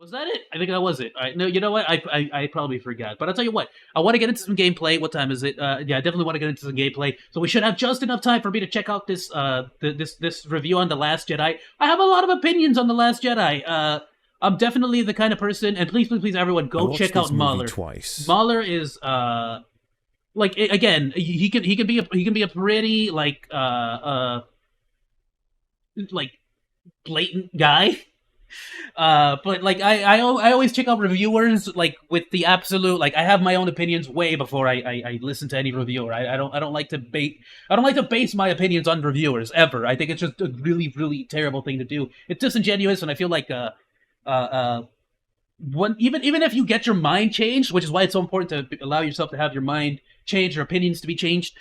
Was that it? I think that was it. All right. No, you know what? I probably forgot. But I'll tell you what. I want to get into some gameplay. What time is it? Yeah, I definitely want to get into some gameplay. So we should have just enough time for me to check out this this review on The Last Jedi. I have a lot of opinions on The Last Jedi. I'm definitely the kind of person, and please, everyone, go check out Mahler. Twice. Mahler is like again, he can be a pretty like blatant guy. But like I always check out reviewers like with the absolute like I have my own opinions way before I listen to any reviewer. I don't like to base my opinions on reviewers ever. I think it's just a really terrible thing to do. It's disingenuous, and I feel like even if you get your mind changed, which is why it's so important to allow yourself to have your mind changed or opinions to be changed,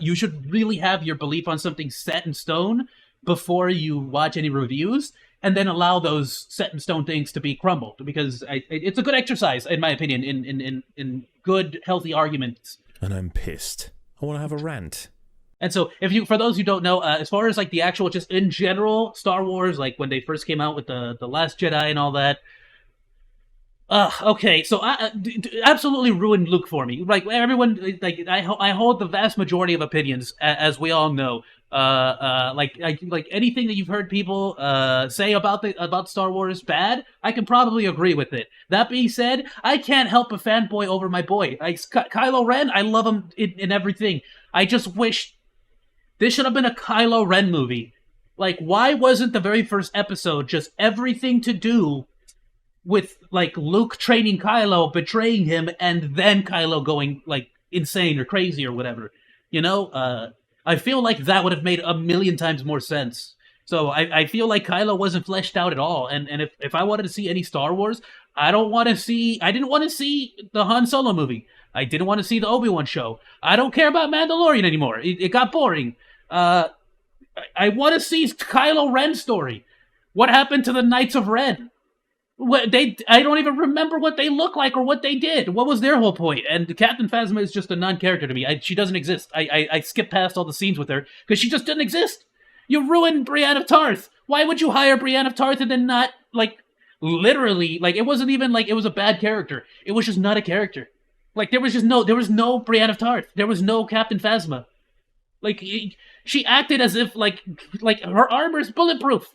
you should really have your belief on something set in stone before you watch any reviews, and then allow those set in stone things to be crumbled, because it's a good exercise, in my opinion, in good, healthy arguments. And I'm pissed. I want to have a rant. And so, for those who don't know, as far as like the actual, just in general, Star Wars, like when they first came out with the Last Jedi and all that. Okay, so absolutely ruined Luke for me. Like everyone, like I hold the vast majority of opinions, as we all know. Like anything that you've heard people say about Star Wars bad, I can probably agree with it. That being said, I can't help but fanboy over my boy. Kylo Ren, I love him in everything. I just wish this should have been a Kylo Ren movie. Like, why wasn't the very first episode just everything to do with like Luke training Kylo, betraying him, and then Kylo going like insane or crazy or whatever? You know, I feel like that would have made a million times more sense. So I feel like Kylo wasn't fleshed out at all. And if I wanted to see any Star Wars, I didn't want to see the Han Solo movie. I didn't want to see the Obi-Wan show. I don't care about Mandalorian anymore. It got boring. I want to see Kylo Ren's story. What happened to the Knights of Ren? I don't even remember what they look like or what they did. What was their whole point? And Captain Phasma is just a non-character to me. She doesn't exist. I skipped past all the scenes with her because she just didn't exist. You ruined Brienne of Tarth. Why would you hire Brienne of Tarth and then not, like, literally, like, it wasn't even like it was a bad character. It was just not a character. Like, there was no Brienne of Tarth. There was no Captain Phasma. Like, she acted as if, like her armor's bulletproof.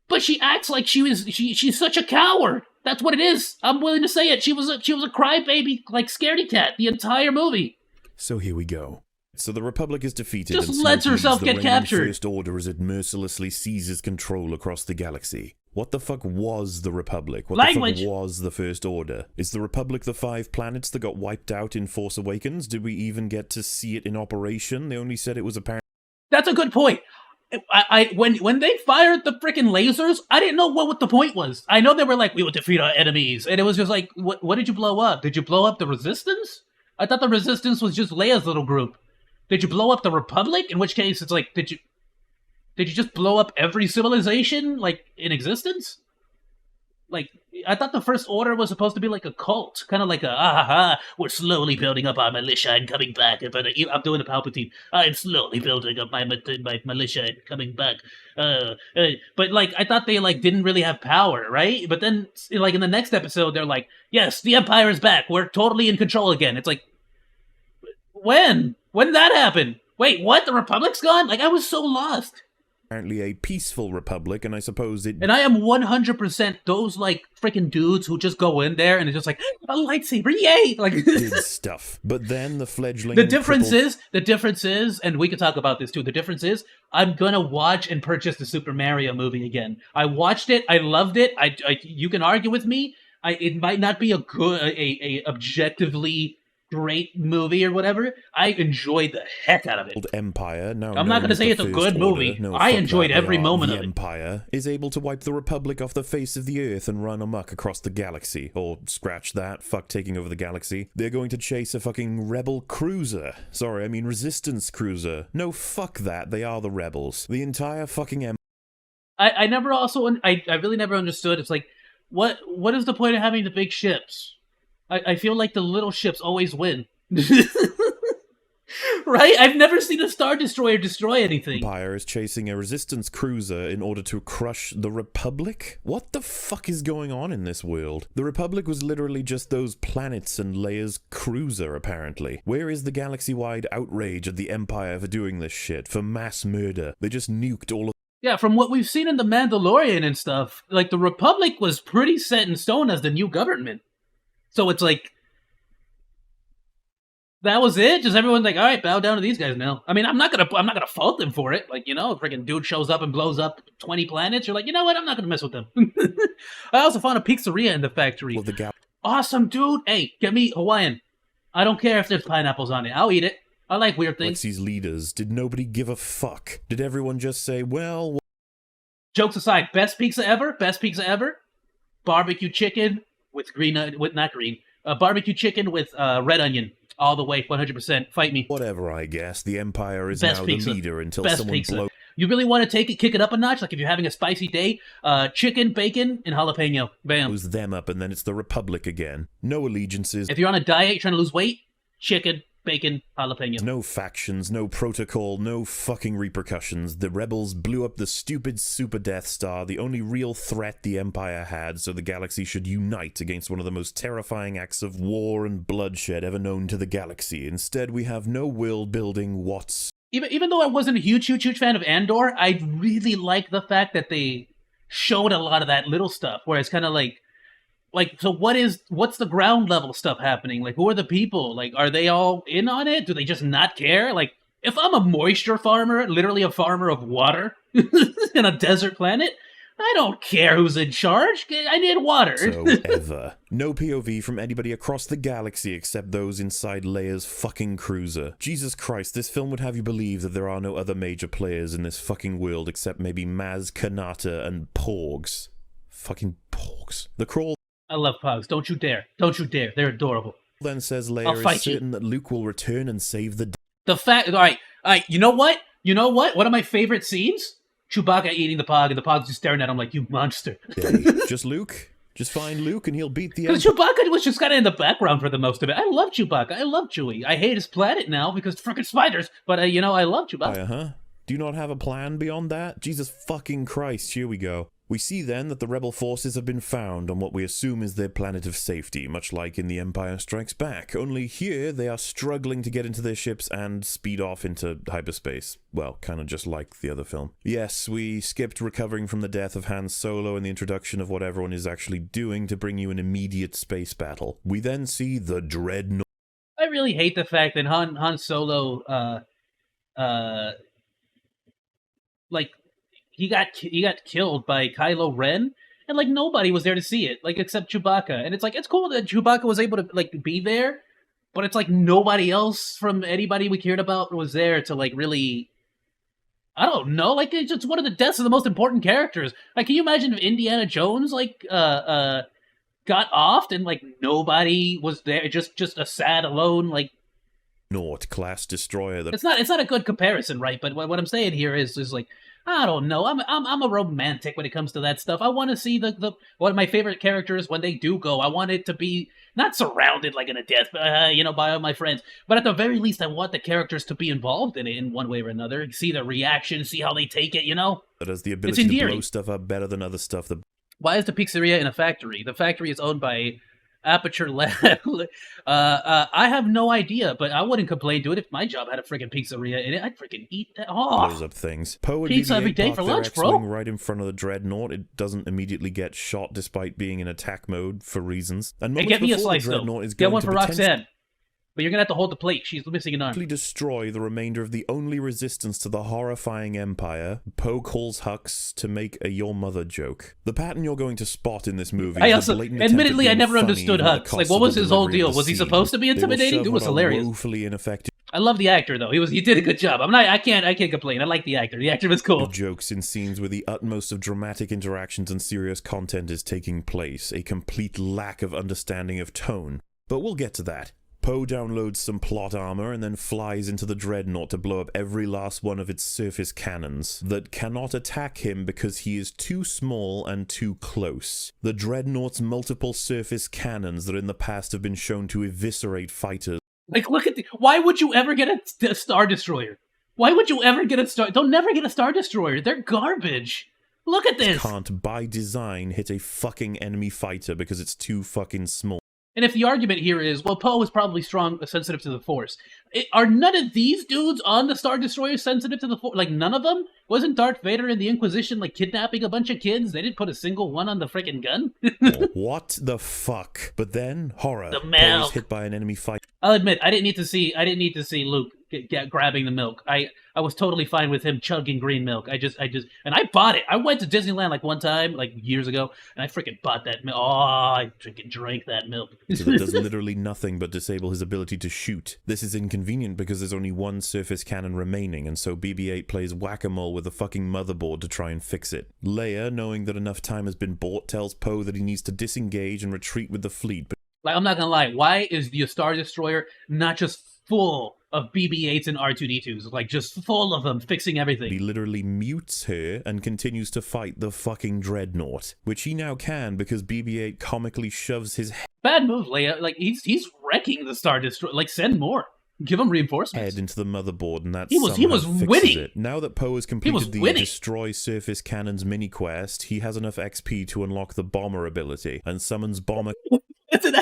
But she acts like she's such a coward. That's what it is. I'm willing to say it. She was a crybaby, like scaredy cat the entire movie. So here we go. So the Republic is defeated. Just and lets Snoke herself leads get the reigning captured. First Order as it mercilessly seizes control across the galaxy. What the fuck was the Republic? What the fuck was the First Order? Is the Republic the 5 planets that got wiped out in Force Awakens? Did we even get to see it in operation? They only said it was apparent. That's a good point. When they fired the freaking lasers, I didn't know what the point was. I know they were like, we will defeat our enemies, and it was just like, what did you blow up? Did you blow up the Resistance? I thought the Resistance was just Leia's little group. Did you blow up the Republic? In which case, it's like, did you just blow up every civilization like in existence? Like, I thought the First Order was supposed to be like a cult, kind of like we're slowly building up our militia and coming back. But I'm doing the Palpatine. I'm slowly building up my militia and coming back. But like, I thought they like didn't really have power, right? But then, like in the next episode, they're like, "Yes, the Empire is back. We're totally in control again." It's like, when did that happen? Wait, what? The Republic's gone? Like, I was so lost. Apparently a peaceful republic, and I suppose it... And I am 100% those, like, freaking dudes who just go in there and it's just like, a lightsaber, yay! Like, did stuff. But then the fledgling... The difference is, and we can talk about this too, the difference is, I'm gonna watch and purchase the Super Mario movie again. I watched it, I loved it, you can argue with me, it might not be a objectively great movie or whatever. I enjoyed the heck out of it. Empire. Now I'm not going to say it's a good movie. No, I enjoyed every moment of it. The Empire is able to wipe the Republic off the face of the Earth and run amok across the galaxy. Or scratch that. Fuck taking over the galaxy. They're going to chase a fucking rebel cruiser. Sorry, I mean resistance cruiser. No, fuck that. They are the rebels. The entire fucking Empire. I really never understood. It's like, what is the point of having the big ships? I feel like the little ships always win. Right? I've never seen a Star Destroyer destroy anything. Empire is chasing a resistance cruiser in order to crush the Republic? What the fuck is going on in this world? The Republic was literally just those planets and Leia's cruiser, apparently. Where is the galaxy-wide outrage at the Empire for doing this shit? For mass murder? They just nuked all of... Yeah, from what we've seen in The Mandalorian and stuff, like, the Republic was pretty set in stone as the new government. So it's like... that was it? Just everyone's like, all right, bow down to these guys now. I mean, I'm not gonna fault them for it. Like, you know, if freaking dude shows up and blows up 20 planets, you're like, you know what? I'm not gonna mess with them. I also found a pizzeria in the factory. Well, the awesome, dude. Hey, get me Hawaiian. I don't care if there's pineapples on it. I'll eat it. I like weird things. Galaxy's leaders, did nobody give a fuck? Did everyone just say, well... Jokes aside, best pizza ever? Best pizza ever? Barbecue chicken with barbecue chicken with red onion. All the way, 100%. Fight me. Whatever, I guess. The Empire is best now pizza. The leader until best someone pizza. blows... You really want to kick it up a notch? Like if you're having a spicy day, chicken, bacon, and jalapeno. Bam. blows them up, and then it's the Republic again. No allegiances. If you're on a diet, you're trying to lose weight, chicken, bacon, jalapeno. No factions, no protocol, no fucking repercussions. The rebels blew up the stupid Super Death Star, the only real threat the Empire had, so the galaxy should unite against one of the most terrifying acts of war and bloodshed ever known to the galaxy. Instead, we have no world building what's... Even though I wasn't a huge fan of Andor, I really like the fact that they showed a lot of that little stuff, where it's kind of like, so what's the ground level stuff happening? Like, who are the people? Like, are they all in on it? Do they just not care? Like, if I'm a moisture farmer, literally a farmer of water in a desert planet, I don't care who's in charge. I need water. So, ever. No POV from anybody across the galaxy except those inside Leia's fucking cruiser. Jesus Christ, this film would have you believe that there are no other major players in this fucking world except maybe Maz Kanata and Porgs. Fucking Porgs. The crawl... I love Pogs. Don't you dare. Don't you dare. They're adorable. Then says Leia is certain that Luke will return and save the day. The fact... All right, you know what? One of my favorite scenes? Chewbacca eating the Pog, and the Pog's just staring at him like, you monster. Just Luke? Just find Luke and he'll beat the... Because Chewbacca was just kind of in the background for the most of it. I love Chewbacca. I love Chewie. I hate his planet now because frickin' spiders, but, you know, I love Chewbacca. Do you not have a plan beyond that? Jesus fucking Christ, here we go. We see then that the rebel forces have been found on what we assume is their planet of safety, much like in The Empire Strikes Back. Only here, they are struggling to get into their ships and speed off into hyperspace. Well, kind of just like the other film. Yes, we skipped recovering from the death of Han Solo and the introduction of what everyone is actually doing to bring you an immediate space battle. We then see the Dreadnought. I really hate the fact that Han Solo, like... He got killed by Kylo Ren, and like nobody was there to see it, like except Chewbacca. And it's like it's cool that Chewbacca was able to like be there, but it's like nobody else from anybody we cared about was there to like really. I don't know, like it's one of the deaths of the most important characters. Like, can you imagine if Indiana Jones like got offed and like nobody was there, just a sad alone like. Class destroyer. It's not a good comparison, right? But what I'm saying here is like. I don't know. I'm a romantic when it comes to that stuff. I want to see the one of my favorite characters when they do go. I want it to be not surrounded like in a death, you know, by all my friends. But at the very least, I want the characters to be involved in it in one way or another. See the reaction, see how they take it. You know, that has the ability to blow stuff up better than other stuff. Why is the pizzeria in a factory? The factory is owned by Aperture Lab. I have no idea, but I wouldn't complain to it if my job had a freaking pizzeria in it. I'd freaking eat that. Blows up things. Poe would pizza every day for lunch, bro. Right in front of the Dreadnought. It doesn't immediately get shot despite being in attack mode for reasons. And hey, get me a slice though. Get one for Roxanne. But you're gonna have to hold the plate. She's missing an arm. Destroy the remainder of the only resistance to the horrifying Empire. Poe calls Hux to make a "your mother" joke. The pattern you're going to spot in this movie. Admittedly, I never understood Hux. Like, what was his whole deal? Was he supposed to be intimidating? It was hilarious. Woefully ineffective. I love the actor though. He did a good job. I can't complain. I like the actor. The actor was cool. Jokes in scenes where the utmost of dramatic interactions and serious content is taking place. A complete lack of understanding of tone. But we'll get to that. Poe downloads some plot armor and then flies into the Dreadnought to blow up every last one of its surface cannons that cannot attack him because he is too small and too close. The Dreadnought's multiple surface cannons that in the past have been shown to eviscerate fighters. Like, look at why would you ever get a Star Destroyer? Why would you ever get a Star... Don't never get a Star Destroyer. They're garbage. Look at this. Can't, by design, hit a fucking enemy fighter because it's too fucking small. And if the argument here is, well, Poe is probably sensitive to the Force, are none of these dudes on the Star Destroyer sensitive to the Force? Like, none of them? Wasn't Darth Vader in the Inquisition, like, kidnapping a bunch of kids? They didn't put a single one on the freaking gun? What the fuck? But then, horror. The milk. Poe is hit by an enemy fighter. I'll admit, I didn't need to see Luke grabbing the milk. I was totally fine with him chugging green milk. And I bought it. I went to Disneyland like one time, like years ago, and I freaking bought that milk. Oh, I freaking drank that milk. So that does literally nothing but disable his ability to shoot. This is inconvenient because there's only one surface cannon remaining, and so BB-8 plays whack-a-mole with a fucking motherboard to try and fix it. Leia, knowing that enough time has been bought, tells Poe that he needs to disengage and retreat with the fleet. But like, I'm not gonna lie, why is the Star Destroyer not just full of BB-8s and R2-D2s, like just full of them, fixing everything? He literally mutes her and continues to fight the fucking dreadnought, which he now can because BB-8 comically shoves his bad move, Leia. Like, he's wrecking the Star Destroyer. Like, send more. Give him reinforcements. Head into the motherboard, and that he was winning. It. Now that Poe has completed the Destroy Surface Cannons mini quest, he has enough XP to unlock the Bomber ability and summons Bomber. It's an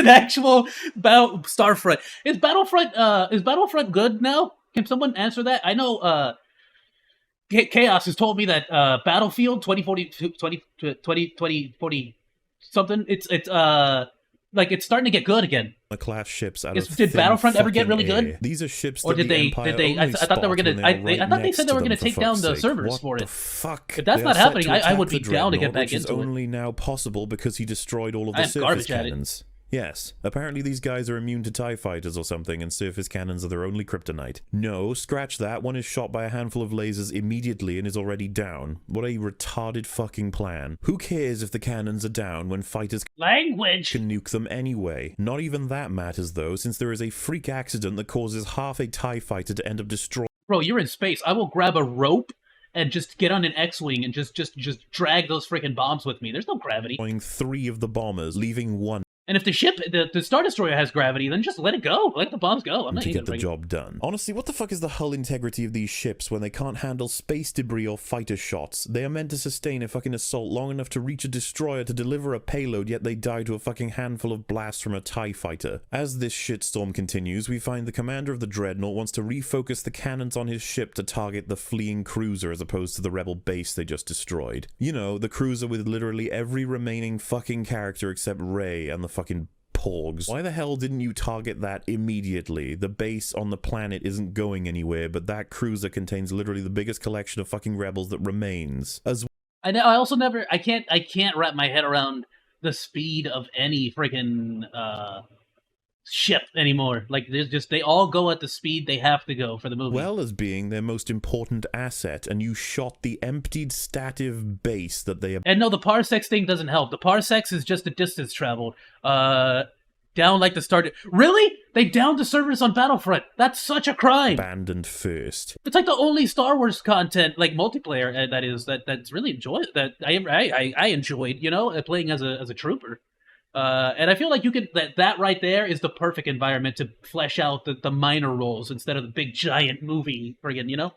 actual Starfront. Is Battlefront good now? Can someone answer that? I know Chaos has told me that Battlefield 2040 something, it's like it's starting to get good again. The class ships out of did Battlefront ever get really good? These are ships or that did the they Empire did they only I thought they were gonna I thought they said they were gonna take down the servers for it. What the fuck? If that's not happening, I would be down to get back into it. Which is only now possible because he destroyed all of the surface cannons. Yes, apparently these guys are immune to TIE fighters or something, and surface cannons are their only kryptonite. No, scratch that, one is shot by a handful of lasers immediately and is already down. What a retarded fucking plan. Who cares if the cannons are down when fighters can nuke them anyway? Not even that matters though, since there is a freak accident that causes half a TIE fighter to end up destroyed. Bro, you're in space. I will grab a rope and just get on an X-Wing and just drag those freaking bombs with me. There's no gravity. Destroying 3 of the bombers, leaving 1. And if the Star Destroyer has gravity, then just let it go. Let the bombs go. I'm not to get the job done. Honestly, what the fuck is the hull integrity of these ships when they can't handle space debris or fighter shots? They are meant to sustain a fucking assault long enough to reach a destroyer to deliver a payload, yet they die to a fucking handful of blasts from a TIE fighter. As this shitstorm continues, we find the commander of the Dreadnought wants to refocus the cannons on his ship to target the fleeing cruiser as opposed to the rebel base they just destroyed. You know, the cruiser with literally every remaining fucking character except Rey and the fucking porgs. Why the hell didn't you target that immediately? The base on the planet isn't going anywhere, but that cruiser contains literally the biggest collection of fucking rebels that remains. I know. I also never. I can't wrap my head around the speed of any freaking ship anymore. Like, there's just, they all go at the speed they have to go for the movie. Well as being their most important asset, and you shot the emptied stative base that they... And no, the parsecs thing doesn't help. The parsecs is just the distance traveled. Down like the start... Really? They downed the servers on Battlefront. That's such a crime. Abandoned first. It's like the only Star Wars content, like multiplayer, that's really that I enjoyed, you know, playing as a trooper. And I feel like you could that right there is the perfect environment to flesh out the minor roles instead of the big giant movie friggin', you know?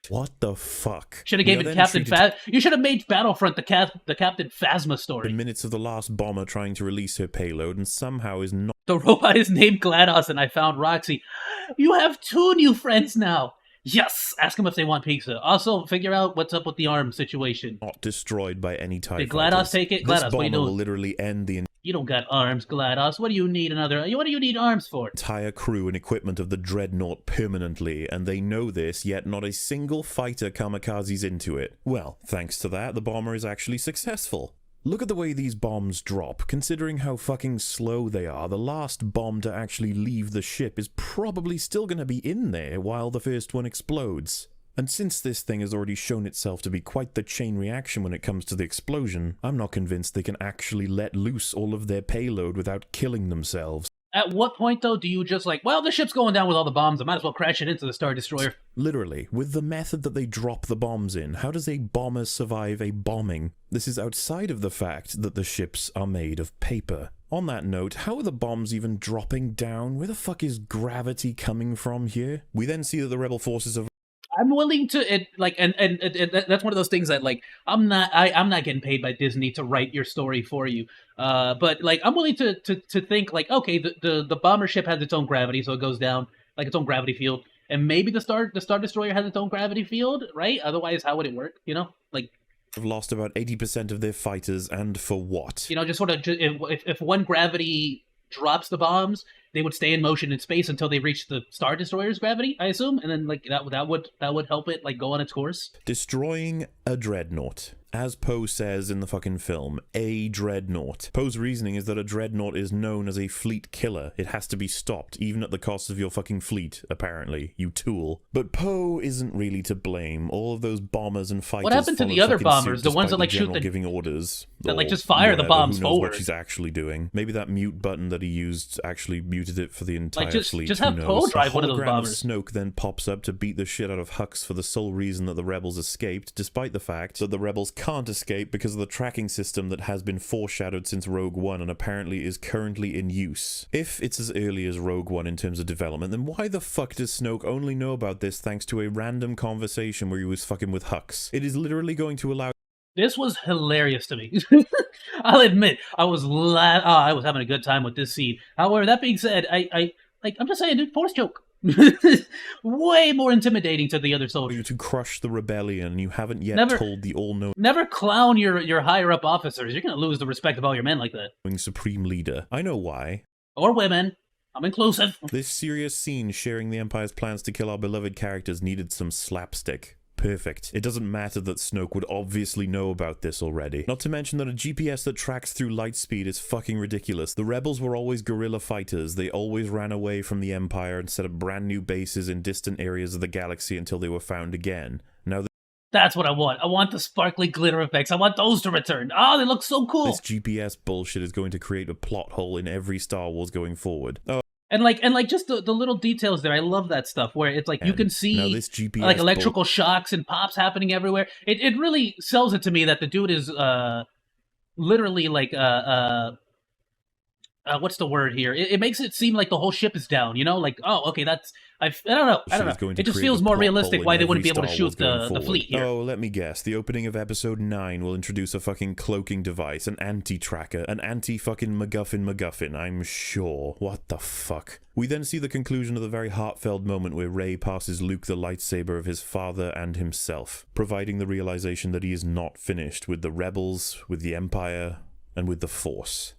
What the fuck? Should have gave it Captain Phasma. You should have made Battlefront the Captain Phasma story. The minutes of the last bomber trying to release her payload and somehow is not... The robot is named GLaDOS and I found Roxy. You have 2 new friends now. Yes! Ask them if they want pizza. Also, figure out what's up with the arm situation. Not destroyed by any TIE Did GLaDOS take it? GLaDOS, what are you doing? Will literally end the... You don't got arms, GLaDOS. What do you need What do you need arms for? Entire crew and equipment of the Dreadnought permanently, and they know this, yet not a single fighter kamikazes into it. Well, thanks to that, the bomber is actually successful. Look at the way these bombs drop. Considering how fucking slow they are, the last bomb to actually leave the ship is probably still gonna be in there while the first one explodes. And since this thing has already shown itself to be quite the chain reaction when it comes to the explosion, I'm not convinced they can actually let loose all of their payload without killing themselves. At what point, though, do you just like, well, the ship's going down with all the bombs, I might as well crash it into the Star Destroyer? Literally, with the method that they drop the bombs in, how does a bomber survive a bombing? This is outside of the fact that the ships are made of paper. On that note, how are the bombs even dropping down? Where the fuck is gravity coming from here? We then see that the rebel forces have... I'm willing to that's one of those things that like I'm not getting paid by Disney to write your story for you. But like I'm willing to think like, okay, the bomber ship has its own gravity, so it goes down like its own gravity field, and maybe the Star Destroyer has its own gravity field, right? Otherwise, how would it work? You know, like. Have lost about 80% of their fighters, and for what? You know, just sort of if one gravity drops the bombs, they would stay in motion in space until they reach the Star Destroyer's gravity, I assume, and then like that would help it like go on its course. Destroying a dreadnought. As Poe says in the fucking film, a dreadnought. Poe's reasoning is that a dreadnought is known as a fleet killer. It has to be stopped, even at the cost of your fucking fleet, apparently, you tool. But Poe isn't really to blame. All of those bombers and fighters. What happened to the other bombers? The ones that like shoot the giving orders, that like just fire the bombs who knows forward. What she's actually doing? Maybe that mute button that he used actually muted it for the entire fleet. Just have Poe drive one of those bombers. Snoke then pops up to beat the shit out of Hux for the sole reason that the rebels escaped, despite the fact that the rebels can't escape because of the tracking system that has been foreshadowed since Rogue One and apparently is currently in use. If it's as early as Rogue One in terms of development, then why the fuck does Snoke only know about this thanks to a random conversation where he was fucking with Hux? It is literally going to allow... This was hilarious to me. I'll admit, I was having a good time with this scene. However, that being said, I'm just saying, dude, force choke. Way more intimidating to the other soldiers. To crush the rebellion, you haven't yet told the all-knowing... Never clown your higher-up officers. You're going to lose the respect of all your men like that. Supreme leader. I know why. Or women. I'm inclusive. This serious scene sharing the Empire's plans to kill our beloved characters needed some slapstick. Perfect. It doesn't matter that Snoke would obviously know about this already. Not to mention that a GPS that tracks through light speed is fucking ridiculous. The rebels were always guerrilla fighters. They always ran away from the Empire and set up brand new bases in distant areas of the galaxy until they were found again. Now that's what I want. I want the sparkly glitter effects. I want those to return. Oh, they look so cool. This GPS bullshit is going to create a plot hole in every Star Wars going forward. Oh. And just the little details there, I love that stuff where it's like you can see this GPS like electrical shocks and pops happening everywhere. It really sells it to me that the dude is literally like what's the word here? It makes it seem like the whole ship is down, you know? Like, oh, okay, that's... I don't know. It just feels more realistic why they wouldn't be able to shoot the fleet here. Oh, let me guess. The opening of Episode 9 will introduce a fucking cloaking device, an anti-tracker, an anti-fucking MacGuffin, I'm sure. What the fuck? We then see the conclusion of the very heartfelt moment where Rey passes Luke the lightsaber of his father and himself, providing the realization that he is not finished with the Rebels, with the Empire, and with the Force.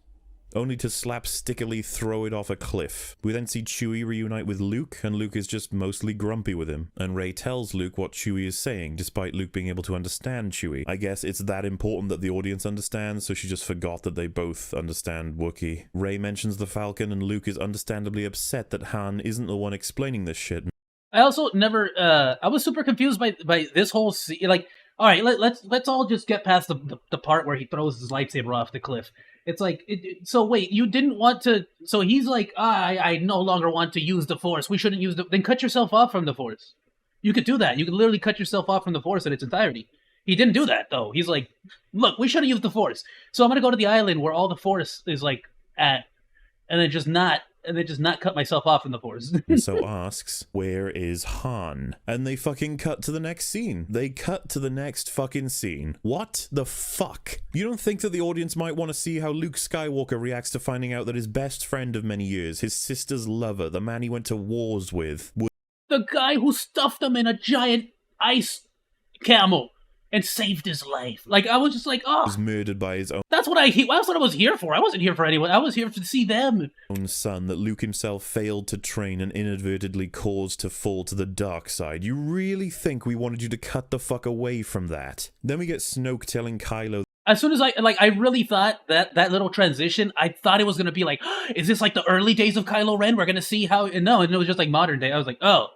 Only to slapstickily throw it off a cliff. We then see Chewie reunite with Luke, and Luke is just mostly grumpy with him. And Rey tells Luke what Chewie is saying, despite Luke being able to understand Chewie. I guess it's that important that the audience understands, so she just forgot that they both understand Wookiee. Rey mentions the Falcon, and Luke is understandably upset that Han isn't the one explaining this shit. I also never, I was super confused by this whole scene, like, alright, let's all just get past the part where he throws his lightsaber off the cliff. It's like, so wait, you didn't want to... So he's like, I no longer want to use the Force. We shouldn't use the... Then cut yourself off from the Force. You could do that. You could literally cut yourself off from the Force in its entirety. He didn't do that, though. He's like, look, we should have used the Force. So I'm going to go to the island where all the Force is, like, at, and then just not cut myself off from the Force. So asks, where is Han? And they fucking cut to the next scene. They cut to the next fucking scene. What the fuck? You don't think that the audience might want to see how Luke Skywalker reacts to finding out that his best friend of many years, his sister's lover, the man he went to wars with... The guy who stuffed him in a giant ice camel and saved his life. Like, I was just like, oh. Was murdered by his own... That's what I was here for. I wasn't here for anyone. I was here to see them. Own son that Luke himself failed to train and inadvertently caused to fall to the dark side. You really think we wanted you to cut the fuck away from that? Then we get Snoke telling Kylo... As soon as I really thought that little transition, I thought it was going to be like, is this like the early days of Kylo Ren? We're going to see how... No, it was just like modern day. I was like, oh.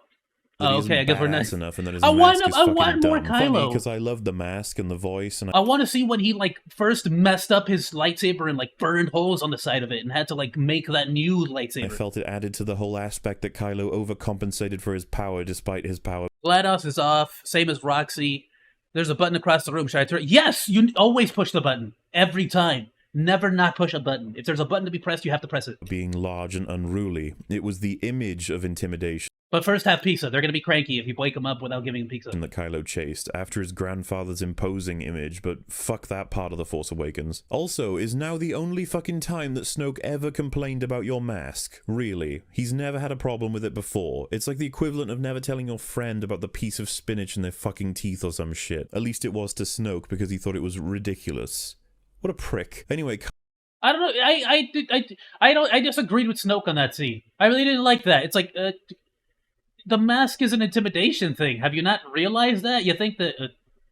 Oh, okay, I guess we're nice enough, and that his I mask want is fucking more dumb. Kylo Because I love the mask and the voice, and I want to see when he like first messed up his lightsaber and like burned holes on the side of it and had to like make that new lightsaber. I felt it added to the whole aspect that Kylo overcompensated for his power despite his power. GLaDOS is off, same as Roxy. There's a button across the room. Should I turn? Yes, you always push the button every time. Never not push a button. If there's a button to be pressed, you have to press it. Being large and unruly. It was the image of intimidation But first have pizza. They're going to be cranky if you wake them up without giving them pizza. that Kylo chased after his grandfather's imposing image, but fuck that part of The Force Awakens. Also, is now the only fucking time that Snoke ever complained about your mask. Really. He's never had a problem with it before. It's like the equivalent of never telling your friend about the piece of spinach in their fucking teeth or some shit. At least it was to Snoke because he thought it was ridiculous. What a prick. Anyway, I don't know. I disagreed with Snoke on that scene. I really didn't like that. It's like the mask is an intimidation thing. Have you not realized that? You think that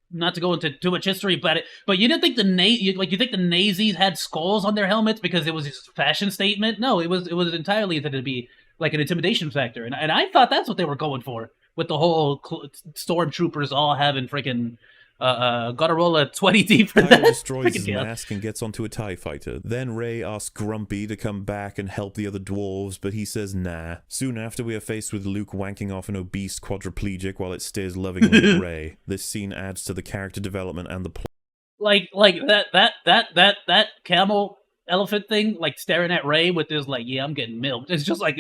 not to go into too much history about it, but you didn't think you think the Nazis had skulls on their helmets because it was a fashion statement? No, it was entirely intended to be like an intimidation factor, and I thought that's what they were going for with the whole stormtroopers all having freaking. Gotta roll a 20 deep for that. Kylo destroys his mask and gets onto a TIE fighter. Then Rey asks Grumpy to come back and help the other dwarves, but he says nah. Soon after, we are faced with Luke wanking off an obese quadriplegic while it stares lovingly at Rey. This scene adds to the character development and the plot. Like that camel elephant thing, like staring at Rey with this, like, yeah, I'm getting milked. It's just like,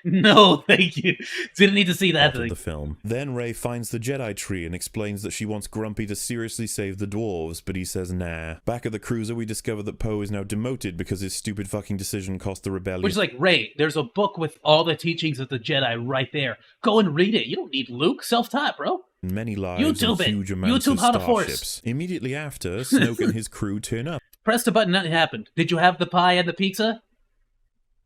no, thank you. Didn't need to see that thing. The film. Then Rey finds the Jedi tree and explains that she wants Grumpy to seriously save the dwarves, but he says nah. Back at the cruiser, we discover that Poe is now demoted because his stupid fucking decision cost the rebellion. Which is like, Rey, there's a book with all the teachings of the Jedi right there. Go and read it. You don't need Luke. Self-taught, bro. Many lives and huge amounts of starships. Immediately after, Snoke and his crew turn up. Press the button, nothing happened. Did you have the pie and the pizza?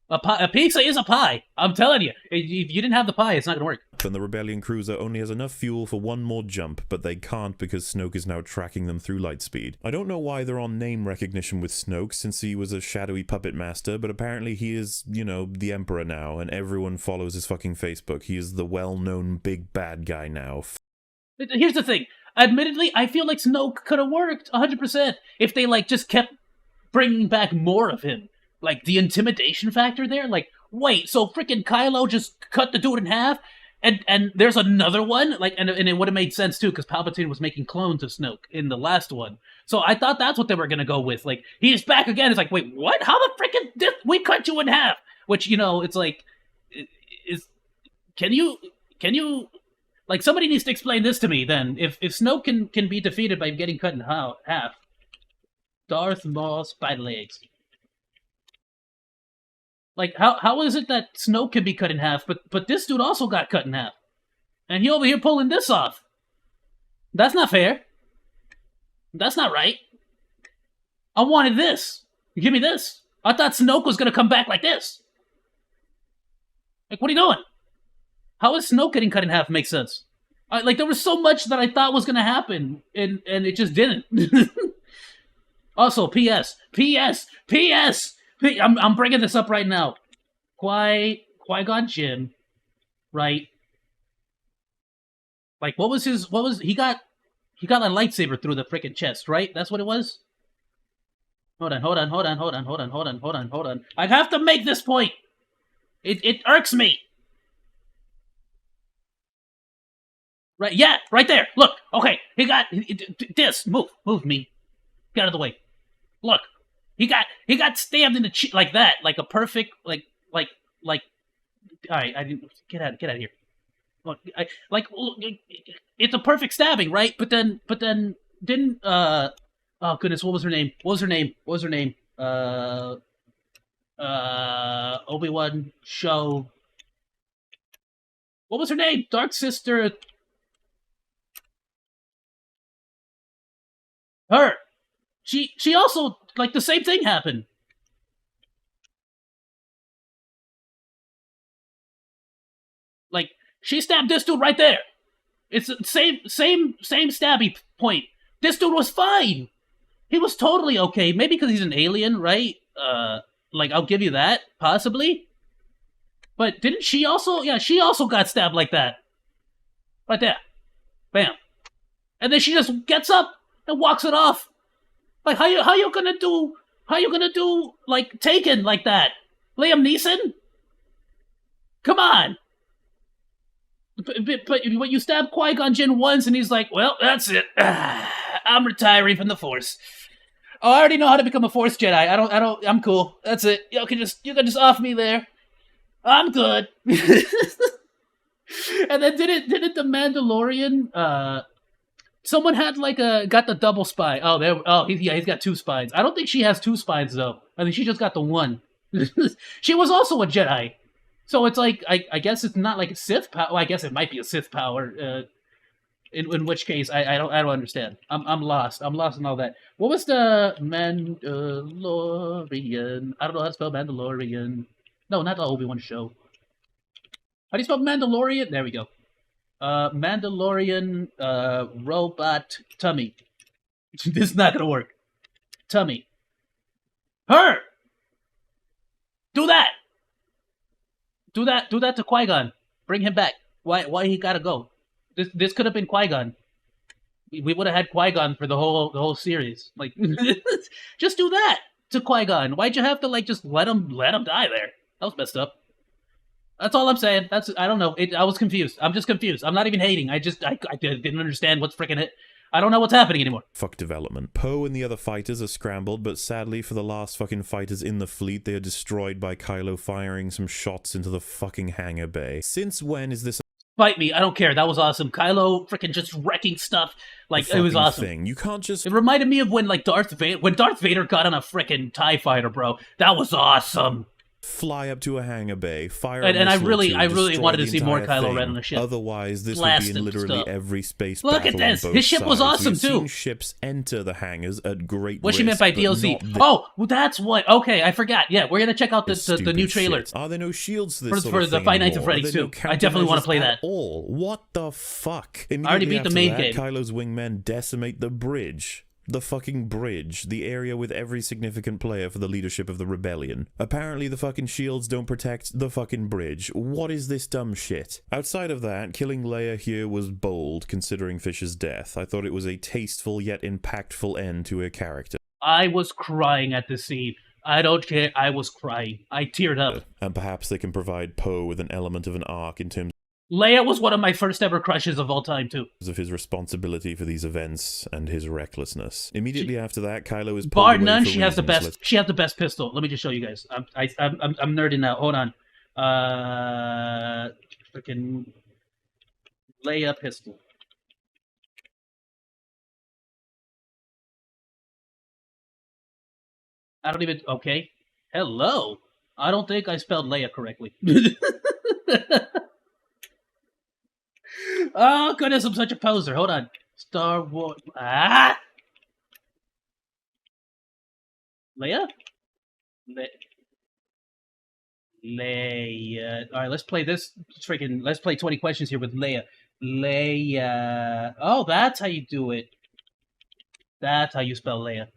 A pizza is a pie. I'm telling you. If you didn't have the pie, it's not going to work. And the Rebellion cruiser only has enough fuel for one more jump, but they can't because Snoke is now tracking them through lightspeed. I don't know why they're on name recognition with Snoke, since he was a shadowy puppet master, but apparently he is, you know, the Emperor now, and everyone follows his fucking Facebook. He is the well-known big bad guy now. Here's the thing. Admittedly, I feel like Snoke could have worked 100% if they, like, just kept bringing back more of him. Like, the intimidation factor there? Like, wait, so freaking Kylo just cut the dude in half? And there's another one? Like, and it would have made sense, too, because Palpatine was making clones of Snoke in the last one. So I thought that's what they were going to go with. Like, he's back again. It's like, wait, what? How the freaking... we cut you in half! Which, you know, it's like... Can you... Like, somebody needs to explain this to me, then. If Snoke can be defeated by getting cut in half. Darth Maul spider legs. Like, how is it that Snoke can be cut in half, but this dude also got cut in half? And he over here pulling this off. That's not fair. That's not right. I wanted this. Give me this. I thought Snoke was gonna come back like this. Like, what are you doing? How is Snoke getting cut in half make sense? Like, there was so much that I thought was going to happen, and it just didn't. Also, P.S. I'm bringing this up right now. Qui-Gon Jinn, right? Like, he got a lightsaber through the freaking chest, right? That's what it was? Hold on. I have to make this point. It irks me. Right, yeah, right there. Look, okay, he got this. Move me. Get out of the way. Look, he got stabbed in the cheek like that, like a perfect, like. All right, I didn't get out of here. Look, it's a perfect stabbing, right? But then didn't oh goodness, what was her name? Obi-Wan show. What was her name? Dark Sister. Her. She also, like, the same thing happened. Like, she stabbed this dude right there. It's the same stabby point. This dude was fine. He was totally okay. Maybe because he's an alien, right? Like, I'll give you that, possibly. But didn't she also? Yeah, she also got stabbed like that. Right there. Bam. And then she just gets up and walks it off. Like, how you gonna do like Taken like that? Liam Neeson? Come on. But you stab Qui-Gon Jinn once and he's like, well, that's it. I'm retiring from the Force. Oh, I already know how to become a Force Jedi. I'm cool. That's it. You can just off me there. I'm good. And then didn't the Mandalorian? Someone had got the double spine. He's got 2 spines. I don't think she has 2 spines though. I think she just got the 1. She was also a Jedi, so it's like I guess it's not like a Sith power. Well, I guess it might be a Sith power. In which case I don't understand. I'm lost. I'm lost in all that. What was the Mandalorian? I don't know how to spell Mandalorian. No, not the Obi-Wan show. How do you spell Mandalorian? There we go. Mandalorian robot tummy. This is not gonna work. Tummy. Her. Do that. Do that to Qui-Gon. Bring him back. Why he gotta go? This could have been Qui-Gon. We would have had Qui-Gon for the whole series. Like, just do that to Qui-Gon. Why'd you have to just let him die there? That was messed up. That's all I'm saying. I don't know. I was confused. I'm just confused. I'm not even hating. I didn't understand what's freaking it. I don't know what's happening anymore. Fuck development. Poe and the other fighters are scrambled, but sadly for the last fucking fighters in the fleet, they are destroyed by Kylo firing some shots into the fucking hangar bay. Since when is this Fight me. I don't care. That was awesome. Kylo freaking just wrecking stuff. It was awesome. thing? You can't just... It reminded me of when Darth Vader got on a freaking TIE fighter, bro. That was awesome. Fly up to a hangar bay, fire and I really wanted to see more Kylo Ren on the ship. Otherwise, this would be in literally every space battle. Look at this! On both His ship was sides. awesome We've too. Seen ships enter the hangars at great what risk. She meant by DLC? Oh, well, that's what. Okay, I forgot. Yeah, we're gonna check out the new trailer. Shit. Are there no shields to this for the Five Nights at Freddy's too? I definitely want to play that. What the fuck? I already beat the main game. Kylo's wingmen decimate the bridge. The fucking bridge, the area with every significant player for the leadership of the rebellion. Apparently the fucking shields don't protect the fucking bridge. What is this dumb shit? Outside of that, killing Leia here was bold, considering Fish's death. I thought it was a tasteful yet impactful end to her character. I was crying at this scene. I don't care, I was crying. I teared up. And perhaps they can provide Poe with an element of an arc in terms Leia was one of my first ever crushes of all time, too. Of his responsibility for these events and his recklessness. Immediately after that, Kylo is pulled bar away none. for She has the reasons. best. She has the best pistol. Let me just show you guys. I'm nerding out. Hold on. Freaking Leia pistol. I don't even. Okay. Hello. I don't think I spelled Leia correctly. Oh goodness, I'm such a poser. Hold on. Star Wars. Ah. Leia. Leia. All right, let's play this. Let's play 20 questions here with Leia. Leia. Oh, that's how you do it. That's how you spell Leia.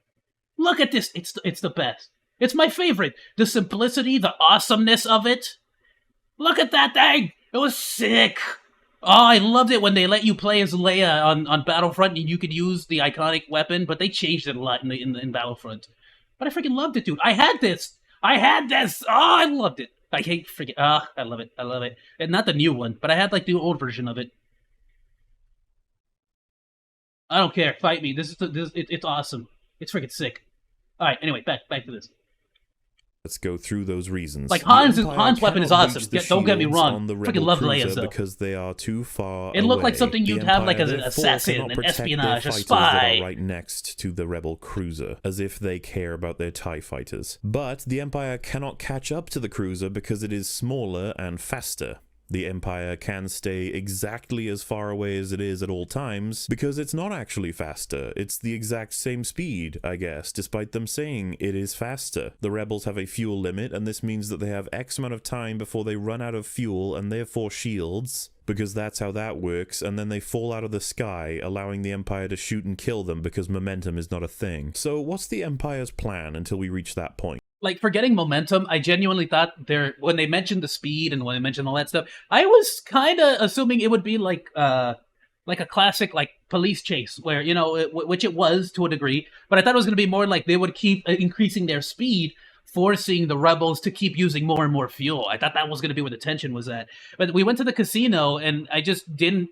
Look at this. It's the best. It's my favorite. The simplicity, the awesomeness of it. Look at that thing. It was sick. Oh, I loved it when they let you play as Leia on Battlefront and you could use the iconic weapon, but they changed it a lot in Battlefront. But I freaking loved it, dude. I had this. Oh, I loved it. I hate freaking. I love it. I love it. And not the new one, but I had the old version of it. I don't care. Fight me. It's awesome. It's freaking sick. All right. Anyway, back to this. Let's go through those reasons. Han's weapon is awesome. Don't get me wrong. Freaking love Leia's though. Because they are too far It looked away. like something you'd have as an assassin, an espionage, a spy. Right next to the rebel cruiser, as if they care about their TIE fighters. But the Empire cannot catch up to the cruiser because it is smaller and faster. The Empire can stay exactly as far away as it is at all times because it's not actually faster. It's the exact same speed, I guess, despite them saying it is faster. The rebels have a fuel limit, and this means that they have X amount of time before they run out of fuel and therefore shields, because that's how that works, and then they fall out of the sky, allowing the Empire to shoot and kill them because momentum is not a thing. So what's the Empire's plan until we reach that point? Forgetting momentum, I genuinely thought when they mentioned the speed and when they mentioned all that stuff, I was kind of assuming it would be like a classic police chase where, which it was to a degree, but I thought it was going to be more like they would keep increasing their speed, forcing the rebels to keep using more and more fuel. I thought that was going to be where the tension was at. But we went to the casino and I just didn't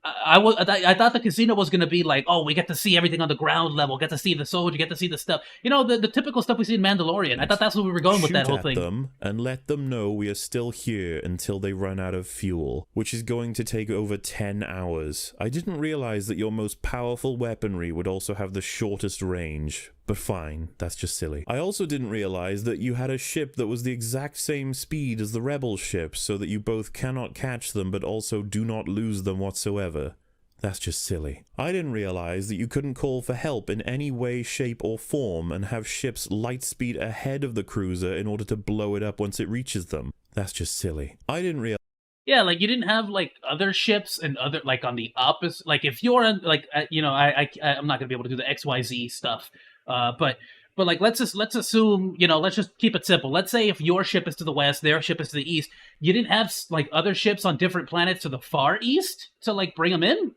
I thought the casino was gonna be like, oh, we get to see everything on the ground level, get to see the soldier, get to see the stuff, the typical stuff we see in Mandalorian. I thought that's where we were going with that whole thing. Shoot at them and let them know we are still here until they run out of fuel, which is going to take over 10 hours. I didn't realize that your most powerful weaponry would also have the shortest range. But fine, that's just silly. I also didn't realize that you had a ship that was the exact same speed as the rebel ships, so that you both cannot catch them but also do not lose them whatsoever. That's just silly. I didn't realize that you couldn't call for help in any way, shape, or form and have ships light speed ahead of the cruiser in order to blow it up once it reaches them. That's just silly. I didn't realize... Yeah, like, you didn't have, like, other ships and other, like, on the opposite... Like, if you're, on, like, I'm not gonna be able to do the XYZ stuff. But like, let's assume, let's just keep it simple. Let's say if your ship is to the west, their ship is to the east. You didn't have, like, other ships on different planets to the far east to, like, bring them in?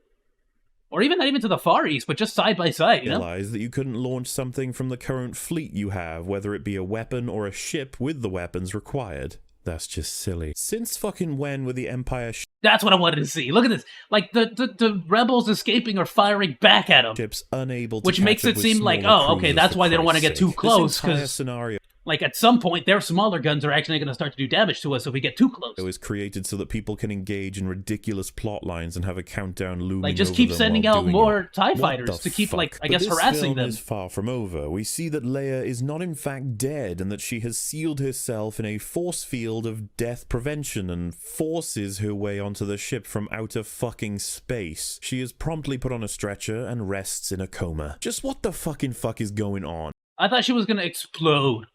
Or even not even to the far east, but just side by side, Realize that you couldn't launch something from the current fleet you have, whether it be a weapon or a ship with the weapons required. That's just silly. Since fucking when were the Empire That's what I wanted to see. Look at this. Like, the rebels escaping are firing back at them. Ships unable to which makes it seem like, oh, okay, that's why they don't want to get too close. Because scenario, like, at some point, their smaller guns are actually going to start to do damage to us if we get too close. It was created so that people can engage in ridiculous plot lines and have a countdown looming like, just over keep them sending while out doing more it. TIE fighters to keep, like, I guess, harassing them. This film is far from over. We see that Leia is not in fact dead and that she has sealed herself in a force field of death prevention and forces her way onto the ship from outer fucking space. She is promptly put on a stretcher and rests in a coma. Just what the fucking fuck is going on? I thought she was going to explode.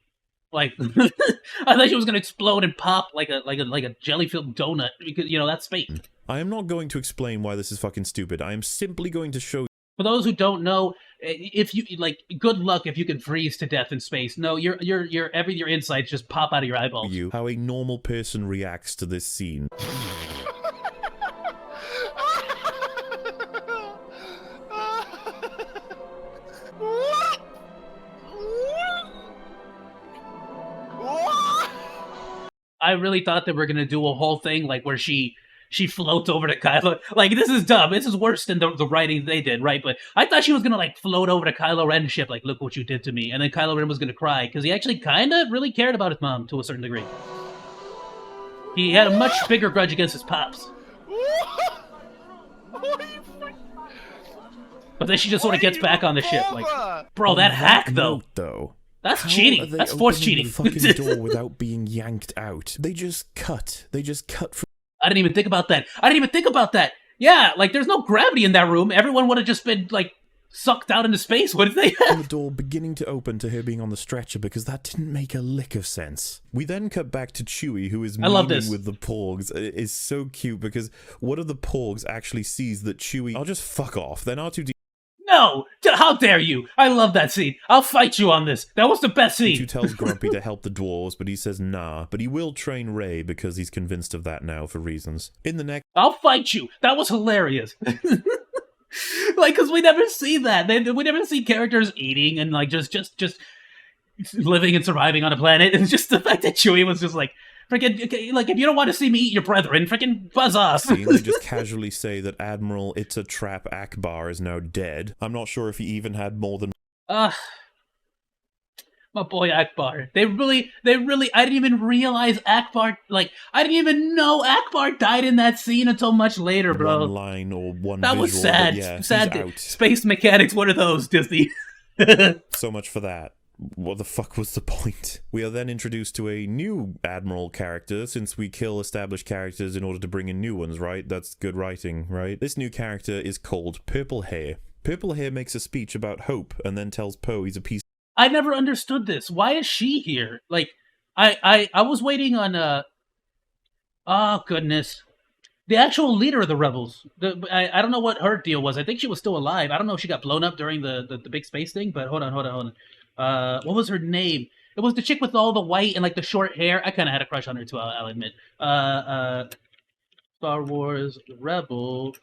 Like, I thought she was gonna explode and pop like a jelly-filled donut because that's space. I am not going to explain why this is fucking stupid. I am simply going to show. For those who don't know, if you good luck if you can freeze to death in space. No, your insides just pop out of your eyeballs. How a normal person reacts to this scene. I really thought that we're gonna do a whole thing like where she floats over to Kylo. Like, this is dumb. This is worse than the writing they did, right? But I thought she was gonna like float over to Kylo Ren's ship, like, look what you did to me, and then Kylo Ren was gonna cry because he actually kind of really cared about his mom to a certain degree. He had a much bigger grudge against his pops. But then she just sort of gets back on the ship, like, bro, that hack though. That's cheating. That's force cheating. The fucking door without being yanked out. They just cut. From... I didn't even think about that. Yeah, like, there's no gravity in that room. Everyone would have just been, like, sucked out into space, wouldn't they? The door beginning to open to her being on the stretcher because that didn't make a lick of sense. We then cut back to Chewie, who is memeing with the Porgs. It is so cute because one of the Porgs actually sees that Chewie... I'll just fuck off. Then R2D... No! How dare you! I love that scene. I'll fight you on this. That was the best scene. R2 tells Grumpy to help the dwarves, but he says nah. But he will train Rey because he's convinced of that now for reasons. In the next... I'll fight you. That was hilarious. Like, because we never see that. We never see characters eating and, like, just living and surviving on a planet. It's just the fact that Chewie was just like, freaking, like, if you don't want to see me eat your brethren, freaking buzz off. They just casually say that Admiral It's a Trap Akbar is now dead. I'm not sure if he even had more than... My boy Akbar. They really, I didn't even realize Akbar, like, I didn't even know Akbar died in that scene until much later, bro. One line or one that visual, was sad. Yeah, sad. Space mechanics, what are those, Disney? So much for that. What the fuck was the point? We are then introduced to a new Admiral character, since we kill established characters in order to bring in new ones, right? That's good writing, right? This new character is called Purple Hair. Purple Hair makes a speech about hope, and then tells Poe he's a piece... I never understood this. Why is she here? Like, I was waiting on, oh, goodness. The actual leader of the rebels. I don't know what her deal was. I think she was still alive. I don't know if she got blown up during the big space thing, but hold on. What was her name? It was the chick with all the white and, like, the short hair. I kind of had a crush on her, too, I'll admit. Star Wars Rebel.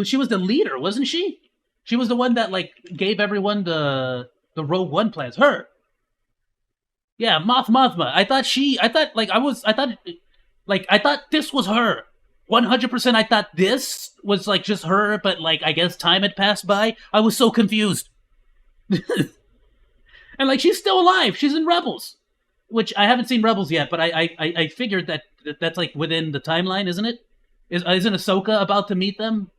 She was the leader, wasn't she? She was the one that, like, gave everyone the Rogue One plans. Her. Yeah, Mothma. I thought this was her. 100% I thought this was like just her, but like I guess time had passed by. I was so confused. And like she's still alive. She's in Rebels, which I haven't seen Rebels yet, but I figured that's like within the timeline, isn't it? Isn't Ahsoka about to meet them?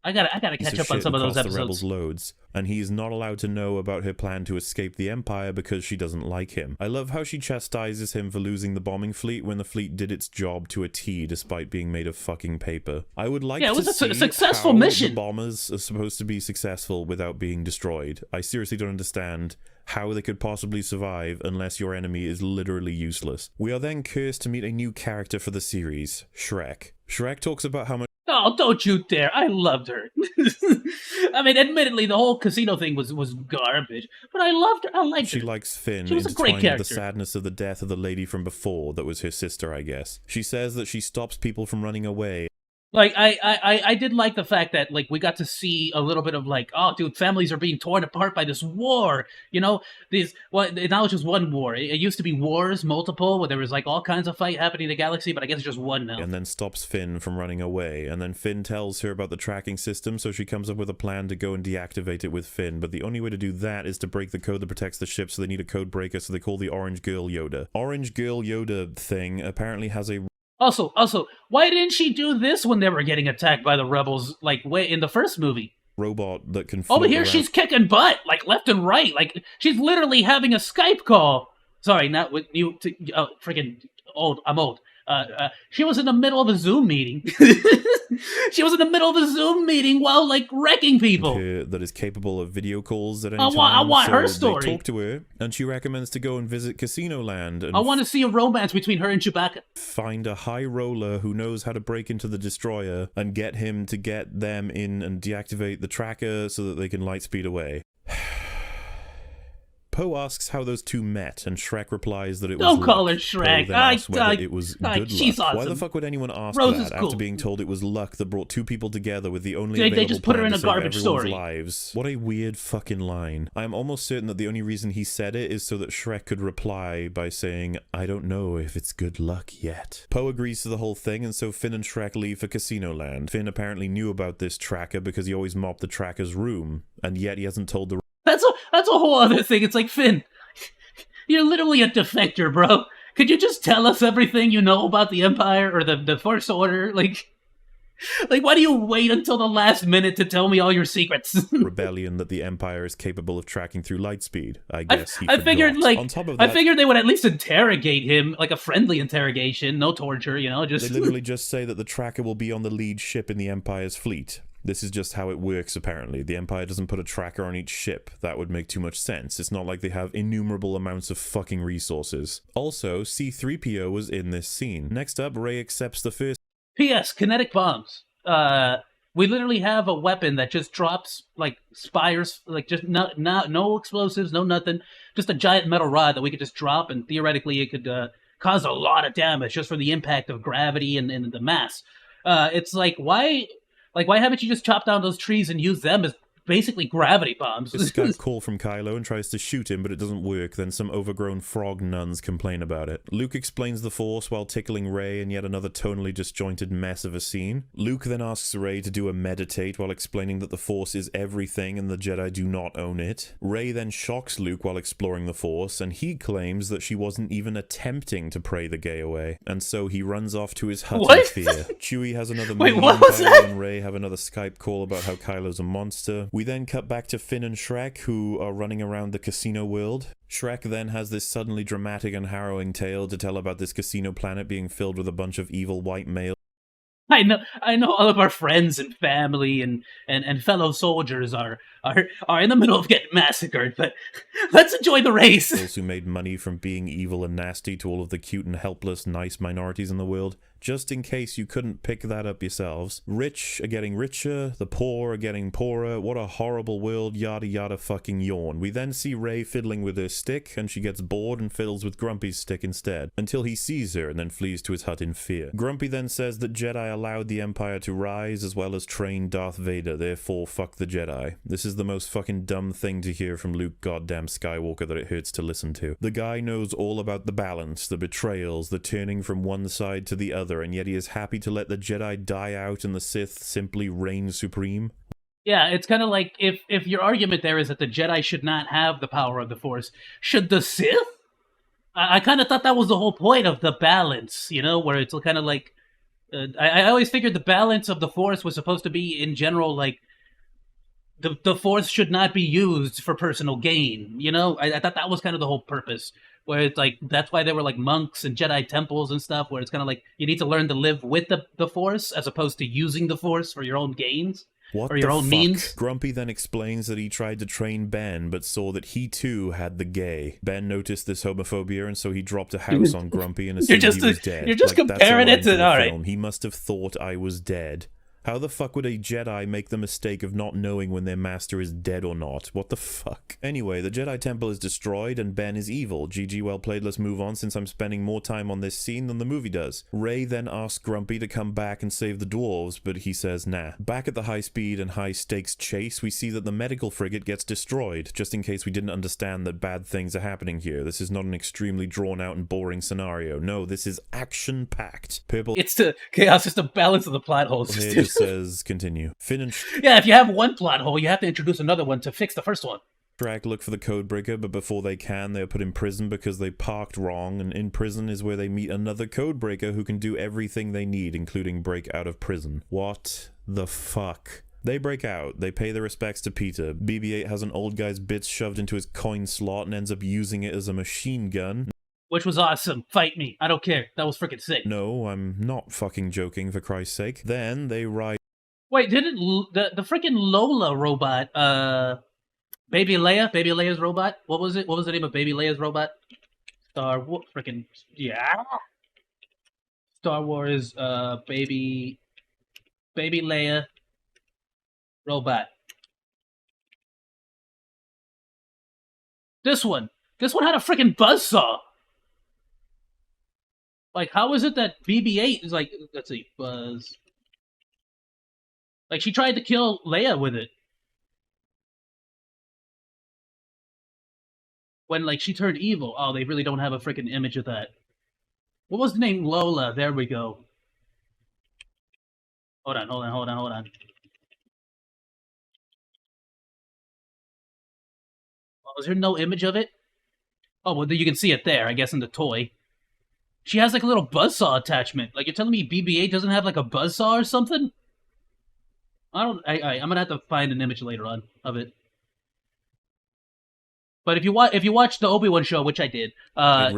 I gotta catch up on some of those episodes. The rebels loads, and he's not allowed to know about her plan to escape the Empire because she doesn't like him. I love how she chastises him for losing the bombing fleet when the fleet did its job to a T despite being made of fucking paper. I would like to see a successful how mission. The bombers are supposed to be successful without being destroyed. I seriously don't understand how they could possibly survive unless your enemy is literally useless. We are then cursed to meet a new character for the series, Shrek. Shrek talks about how much— Oh, don't you dare. I loved her. I mean, admittedly, the whole casino thing was garbage, but I loved her. I liked her. She likes Finn. She was a great character. The sadness of the death of the lady from before that was her sister, I guess. She says that she stops people from running away. Like, I did like the fact that, like, we got to see a little bit of, like, oh, dude, families are being torn apart by this war, you know? Now it's just one war. It used to be wars, multiple, where there was, like, all kinds of fight happening in the galaxy, but I guess it's just one now. And then stops Finn from running away, and then Finn tells her about the tracking system, so she comes up with a plan to go and deactivate it with Finn, but the only way to do that is to break the code that protects the ship, so they need a code breaker, so they call the Orange Girl Yoda. Orange Girl Yoda thing apparently has a— Also, why didn't she do this when they were getting attacked by the rebels, like, way in the first movie? Robot that can Over here, around. she's kicking butt, like, left and right. Like, she's literally having a Skype call. Sorry, not with you. Freaking old. I'm old. She was in the middle of a Zoom meeting. She was in the middle of a Zoom meeting while, like, wrecking people. That is capable of video calls at any time. I want her They story. talk to her, and she recommends to go and visit Casino Land. And I want to see a romance between her and Chewbacca. Find a high roller who knows how to break into the destroyer and get him to get them in and deactivate the tracker so that they can lightspeed away. Poe asks how those two met, and Shrek replies that it was Don't luck. call her Shrek. Poe then asks whether it was good she's luck. awesome. Why the fuck would anyone ask Rose that is cool. after being told it was luck that brought two people together with the only They available just put her plan in to a save garbage everyone's story. lives? What a weird fucking line. I am almost certain that the only reason he said it is so that Shrek could reply by saying, I don't know if it's good luck yet. Poe agrees to the whole thing, and so Finn and Shrek leave for Casino Land. Finn apparently knew about this tracker because he always mopped the tracker's room, and yet he hasn't told the— That's a whole other thing. It's like, Finn, you're literally a defector, bro. Could you just tell us everything you know about the Empire or the First Order? Like, why do you wait until the last minute to tell me all your secrets? rebellion that the Empire is capable of tracking through lightspeed. I guess I figured, like, on top of that, I figured they would at least interrogate him, like a friendly interrogation, no torture, you know, just... They literally just say that the tracker will be on the lead ship in the Empire's fleet. This is just how it works, apparently. The Empire doesn't put a tracker on each ship. That would make too much sense. It's not like they have innumerable amounts of fucking resources. Also, C-3PO was in this scene. Next up, Rey accepts the first— P.S. Kinetic bombs. We literally have a weapon that just drops, like, spires, like, just no explosives, no nothing. Just a giant metal rod that we could just drop, and theoretically it could cause a lot of damage just from the impact of gravity and the mass. It's like, why haven't you just chopped down those trees and used them as basically gravity bombs? A Skype call from Kylo and tries to shoot him, but it doesn't work. Then some overgrown frog nuns complain about it. Luke explains the Force while tickling Rey in yet another tonally disjointed mess of a scene. Luke then asks Rey to do a meditate while explaining that the Force is everything and the Jedi do not own it. Rey then shocks Luke while exploring the Force, and he claims that she wasn't even attempting to pray the gay away. And so he runs off to his hut in fear. Chewie has another meeting, what was Kylo that? and Rey have another Skype call about how Kylo's a monster. We then cut back to Finn and Shrek, who are running around the casino world. Shrek then has this suddenly dramatic and harrowing tale to tell about this casino planet being filled with a bunch of evil white males. I know all of our friends and family and fellow soldiers are in the middle of getting massacred, but let's enjoy the race. Who made money from being evil and nasty to all of the cute and helpless, nice minorities in the world. Just in case you couldn't pick that up yourselves. Rich are getting richer, the poor are getting poorer. What a horrible world, yada yada fucking yawn. We then see Rey fiddling with her stick, and she gets bored and fiddles with Grumpy's stick instead, until he sees her and then flees to his hut in fear. Grumpy then says that Jedi allowed the Empire to rise as well as train Darth Vader, therefore fuck the Jedi. This is the most fucking dumb thing to hear from Luke goddamn Skywalker that it hurts to listen to. The guy knows all about the balance, the betrayals, the turning from one side to the other, other, and yet he is happy to let the Jedi die out and the Sith simply reign supreme? Yeah, it's kind of like if your argument there is that the Jedi should not have the power of the Force, should the Sith? I kind of thought that was the whole point of the balance, you know, where it's kind of like I always figured the balance of the Force was supposed to be in general like the Force should not be used for personal gain, you know. I thought that was kind of the whole purpose, where it's like that's why there were like monks and Jedi temples and stuff, where it's kind of like you need to learn to live with the Force as opposed to using the Force for your own gains. What or your own fuck? means. Grumpy then explains that he tried to train Ben, but saw that he too had the gay. Ben noticed this homophobia, and so he dropped a house on Grumpy and assumed he was dead. You're just like, comparing it to all right. He must have thought I was dead. How the fuck would a Jedi make the mistake of not knowing when their master is dead or not? What the fuck? Anyway, the Jedi Temple is destroyed and Ben is evil. GG, well played, let's move on since I'm spending more time on this scene than the movie does. Rey then asks Grumpy to come back and save the dwarves, but he says nah. Back at the high-speed and high-stakes chase, we see that the medical frigate gets destroyed, just in case we didn't understand that bad things are happening here. This is not an extremely drawn-out and boring scenario. No, this is action-packed. Purple... It's the chaos, it's the balance of the plot holes. Here it says continue. Finn and yeah, if you have one plot hole, you have to introduce another one to fix the first one. Shrek look for the codebreaker, but before they can, they are put in prison because they parked wrong, and in prison is where they meet another codebreaker who can do everything they need, including break out of prison. What the fuck? They break out, they pay their respects to Peter. BB-8 has an old guy's bits shoved into his coin slot and ends up using it as a machine gun. Which was awesome. Fight me. I don't care. That was freaking sick. No, I'm not fucking joking, for Christ's sake. Then they ride... Wait, didn't the freaking Lola robot, Baby Leia's robot? What was it? What was the name of Baby Leia's robot? Star Wars, freaking, yeah. Star Wars, Baby Leia robot. This one had a freaking buzzsaw. Like, how is it that BB-8 is like, let's see, buzz. Like, she tried to kill Leia with it. When, like, she turned evil. Oh, they really don't have a freaking image of that. What was the name? Lola. There we go. Hold on. Oh, is there no image of it? Oh, well, you can see it there, I guess, in the toy. She has, like, a little buzzsaw attachment. Like, you're telling me BB-8 doesn't have, like, a buzzsaw or something? I'm gonna have to find an image later on of it. But if you watch the Obi-Wan show, which I did,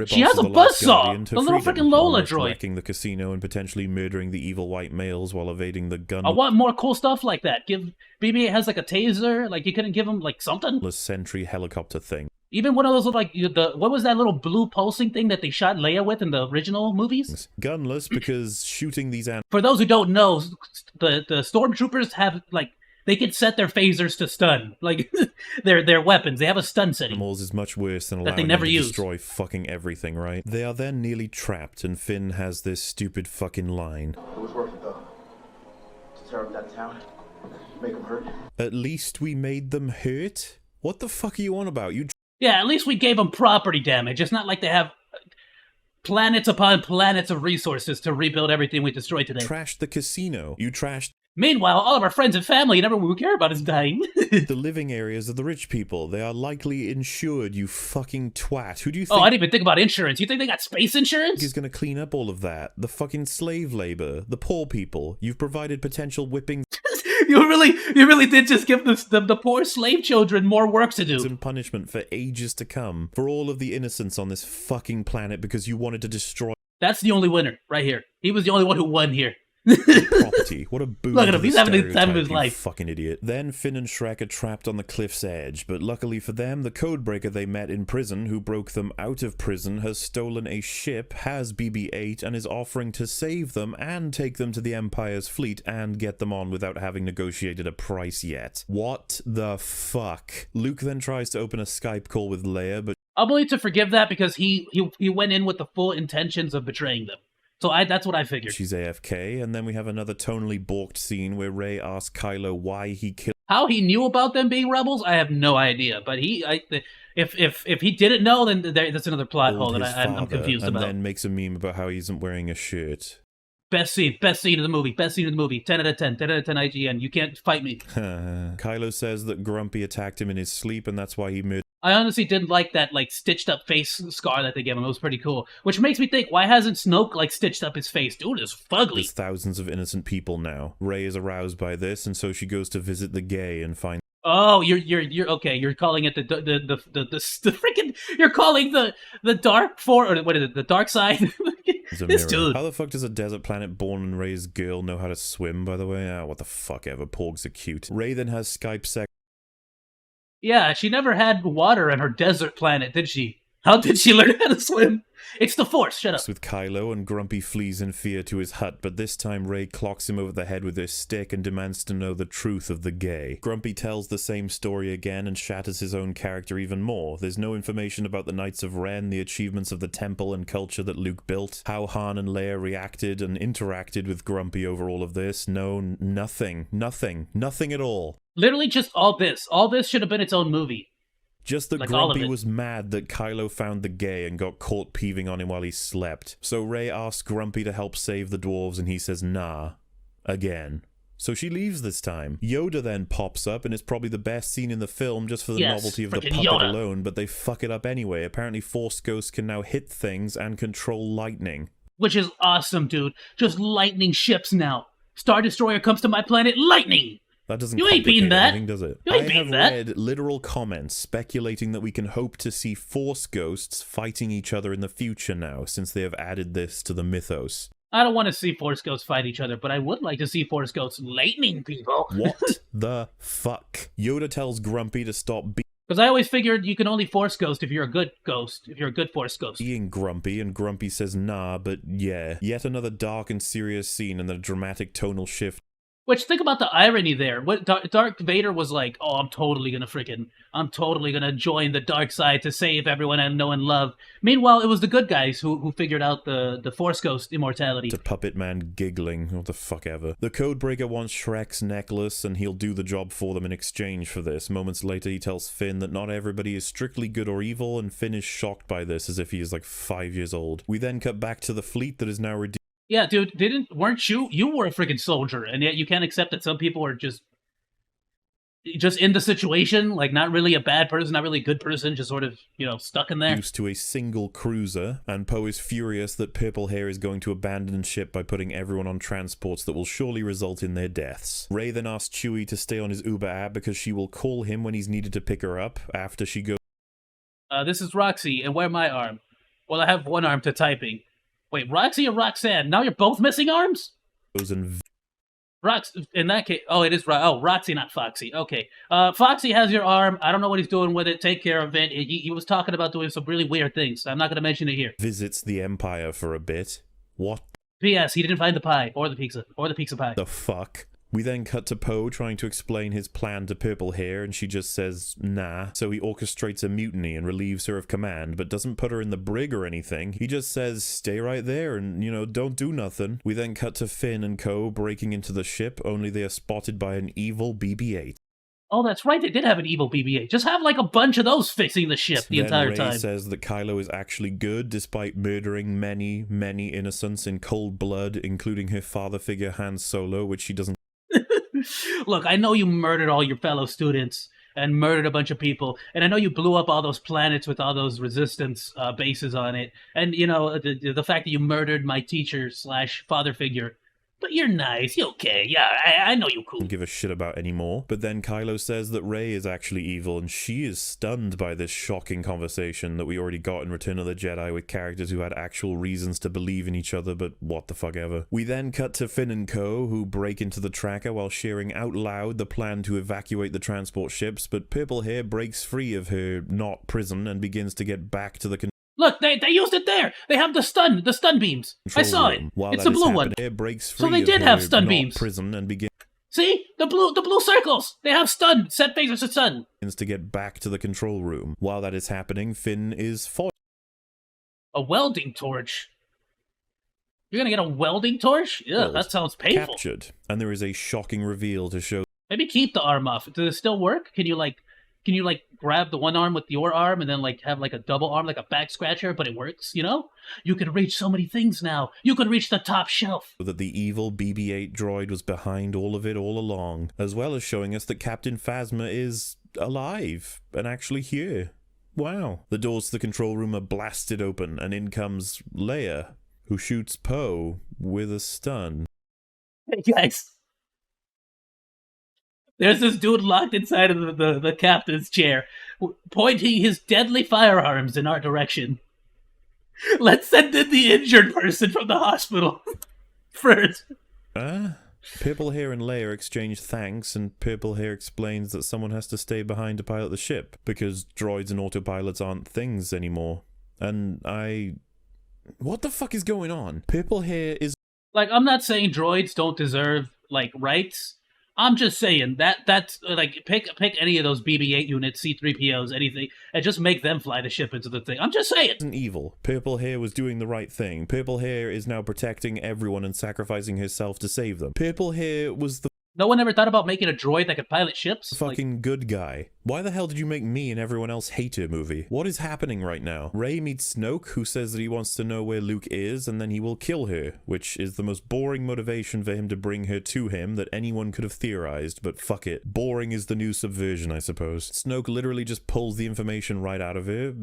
she has a buzzsaw, the little freaking Lola droid, wrecking the casino and potentially murdering the evil white males while evading the gun. I want more cool stuff like that. Give BB-8 has like a taser, like you couldn't give him like something. Sentry helicopter thing. Even one of those like what was that little blue pulsing thing that they shot Leia with in the original movies? Gunless because shooting these For those who don't know, the stormtroopers have like they can set their phasers to stun, like their weapons. They have a stun setting. Animals is much worse than allowing them to destroy fucking everything, right? They are then nearly trapped, and Finn has this stupid fucking line. It was worth it though. To tear up that town, make them hurt. At least we made them hurt? What the fuck are you on about? Yeah, at least we gave them property damage. It's not like they have planets upon planets of resources to rebuild everything we destroyed today. Trashed the casino. You trashed... Meanwhile, all of our friends and family and everyone we care about is dying. the living areas of the rich people. They are likely insured, you fucking twat. Who do you think... Oh, I didn't even think about insurance. You think they got space insurance? ...is gonna clean up all of that? The fucking slave labor. The poor people. You've provided potential whippings... You really did just give the poor slave children more work to do. ...and punishment for ages to come. For all of the innocents on this fucking planet because you wanted to destroy... That's the only winner, right here. He was the only one who won here. property. What a boon. Look at him, he's having the time of his life. Fucking idiot. Then Finn and Shrek are trapped on the cliff's edge, but luckily for them, the codebreaker they met in prison, who broke them out of prison, has stolen a ship, has BB-8, and is offering to save them and take them to the Empire's fleet and get them on without having negotiated a price yet. What the fuck? Luke then tries to open a Skype call with Leia, but I'm willing to forgive that because he went in with the full intentions of betraying them. So that's what I figured. She's AFK, and then we have another tonally balked scene where Rey asks Kylo why he killed... How he knew about them being rebels, I have no idea. But if he didn't know, then that's another plot hole that I'm confused about. And then makes a meme about how he isn't wearing a shirt. Best scene of the movie. 10 out of 10. 10 out of 10 IGN. You can't fight me. Kylo says that Grumpy attacked him in his sleep, and that's why he murdered. I honestly didn't like that, like, stitched up face scar that they gave him. It was pretty cool. Which makes me think, why hasn't Snoke, like, stitched up his face? Dude, it's fugly. There's thousands of innocent people now. Rey is aroused by this, and so she goes to visit the gay and find. Oh, you're okay. You're calling it the freaking. You're calling the dark or what is it? The dark side. This dude. How the fuck does a desert planet born and raised girl know how to swim? By the way, what the fuck ever. Porgs are cute. Rey then has Skype sex. Yeah, she never had water on her desert planet, did she? How did she learn how to swim? It's the Force, shut up. With Kylo, and Grumpy flees in fear to his hut, but this time Rey clocks him over the head with her stick and demands to know the truth of the gay. Grumpy tells the same story again and shatters his own character even more. There's no information about the Knights of Ren, the achievements of the temple and culture that Luke built, how Han and Leia reacted and interacted with Grumpy over all of this. No, nothing at all. Literally just all this. All this should have been its own movie. Just that like Grumpy was mad that Kylo found the gay and got caught peeving on him while he slept. So Rey asks Grumpy to help save the dwarves and he says nah. Again. So she leaves this time. Yoda then pops up and it's probably the best scene in the film just for the novelty of the puppet Yoda alone, but they fuck it up anyway. Apparently Force Ghosts can now hit things and control lightning. Which is awesome, dude. Just lightning ships now. Star Destroyer comes to my planet, lightning! That doesn't you ain't beating that. Anything, does it? You ain't I have that. read literal comments speculating that we can hope to see Force Ghosts fighting each other in the future now, since they have added this to the mythos. I don't want to see Force Ghosts fight each other, but I would like to see Force Ghosts lightning people. What the fuck? Yoda tells Grumpy to stop because I always figured you can only Force Ghost if you're a good ghost, if you're a good Force Ghost. Being Grumpy, and Grumpy says nah, but yeah. Yet another dark and serious scene and the dramatic tonal shift. Which, think about the irony there. What Darth Vader was like, oh, I'm totally gonna join the dark side to save everyone I know and love. Meanwhile, it was the good guys who figured out the Force Ghost immortality. The puppet man giggling, what the fuck ever. The Codebreaker wants Shrek's necklace, and he'll do the job for them in exchange for this. Moments later, he tells Finn that not everybody is strictly good or evil, and Finn is shocked by this, as if he is like 5 years old. We then cut back to the fleet that is now redeemed. Yeah, dude, weren't you were a freaking soldier, and yet you can't accept that some people are just in the situation, like not really a bad person, not really a good person, just sort of, stuck in there. Used to a single cruiser, and Poe is furious that Purple Hair is going to abandon ship by putting everyone on transports that will surely result in their deaths. Rey then asks Chewie to stay on his Uber app because she will call him when he's needed to pick her up after she goes. This is Roxy, and where my arm? Well, I have one arm to typing. Wait, Roxy or Roxanne? Now you're both missing arms? In that case, it is Roxy, not Foxy. Okay, Foxy has your arm. I don't know what he's doing with it. Take care of it. He was talking about doing some really weird things. I'm not going to mention it here. Visits the Empire for a bit. What? P.S. He didn't find the pie or the pizza pie. The fuck? We then cut to Poe trying to explain his plan to Purple Hair, and she just says, nah. So he orchestrates a mutiny and relieves her of command, but doesn't put her in the brig or anything. He just says, stay right there and, don't do nothing. We then cut to Finn and co breaking into the ship, only they are spotted by an evil BB-8. Oh, that's right, they did have an evil BB-8. Just have, like, a bunch of those fixing the ship the entire time. Rey says that Kylo is actually good, despite murdering many, many innocents in cold blood, including her father figure Han Solo, which she doesn't. Look, I know you murdered all your fellow students and murdered a bunch of people, and I know you blew up all those planets with all those resistance bases on it, and, the fact that you murdered my teacher / father figure. But you're nice, you're okay, yeah, I know you're cool. Don't give a shit about anymore. But then Kylo says that Rey is actually evil, and she is stunned by this shocking conversation that we already got in Return of the Jedi with characters who had actual reasons to believe in each other, but what the fuck ever. We then cut to Finn and co, who break into the tracker while sharing out loud the plan to evacuate the transport ships, but Purple Hair breaks free of her not prison and begins to get back to the Look, they used it there. They have the stun beams. I saw it. It's a blue one. So they did have stun beams. Prison and begins. See? The blue circles. They have stun. Set phasers to stun. To get back to the control room. While that is happening, Finn is foiled. A welding torch. You're gonna get a welding torch? Yeah, that sounds painful. Captured, and there is a shocking reveal to show. Maybe keep the arm off. Does it still work? Can you Can you like grab the one arm with your arm and then like have like a double arm, like a back scratcher, but it works, you know? You can reach so many things now. You can reach the top shelf. That the evil BB-8 droid was behind all of it all along, as well as showing us that Captain Phasma is alive and actually here. Wow. The doors to the control room are blasted open, and in comes Leia, who shoots Poe with a stun. Hey guys. There's this dude locked inside of the captain's chair, pointing his deadly firearms in our direction. Let's send in the injured person from the hospital first. Purple Hair and Leia exchange thanks, and Purple Hair explains that someone has to stay behind to pilot the ship, because droids and autopilots aren't things anymore. And what the fuck is going on? Purple Hair is... Like, I'm not saying droids don't deserve, like, rights. I'm just saying that's like pick any of those BB-8 units, C-3POs, anything, and just make them fly the ship into the thing. I'm just saying. Isn't evil. Purple Hair was doing the right thing. Purple Hair is now protecting everyone and sacrificing herself to save them. Purple Hair was the... No one ever thought about making a droid that could pilot ships? Fucking good guy. Why the hell did you make me and everyone else hate her movie? What is happening right now? Rey meets Snoke, who says that he wants to know where Luke is, and then he will kill her, which is the most boring motivation for him to bring her to him that anyone could have theorized, but fuck it. Boring is the new subversion, I suppose. Snoke literally just pulls the information right out of her.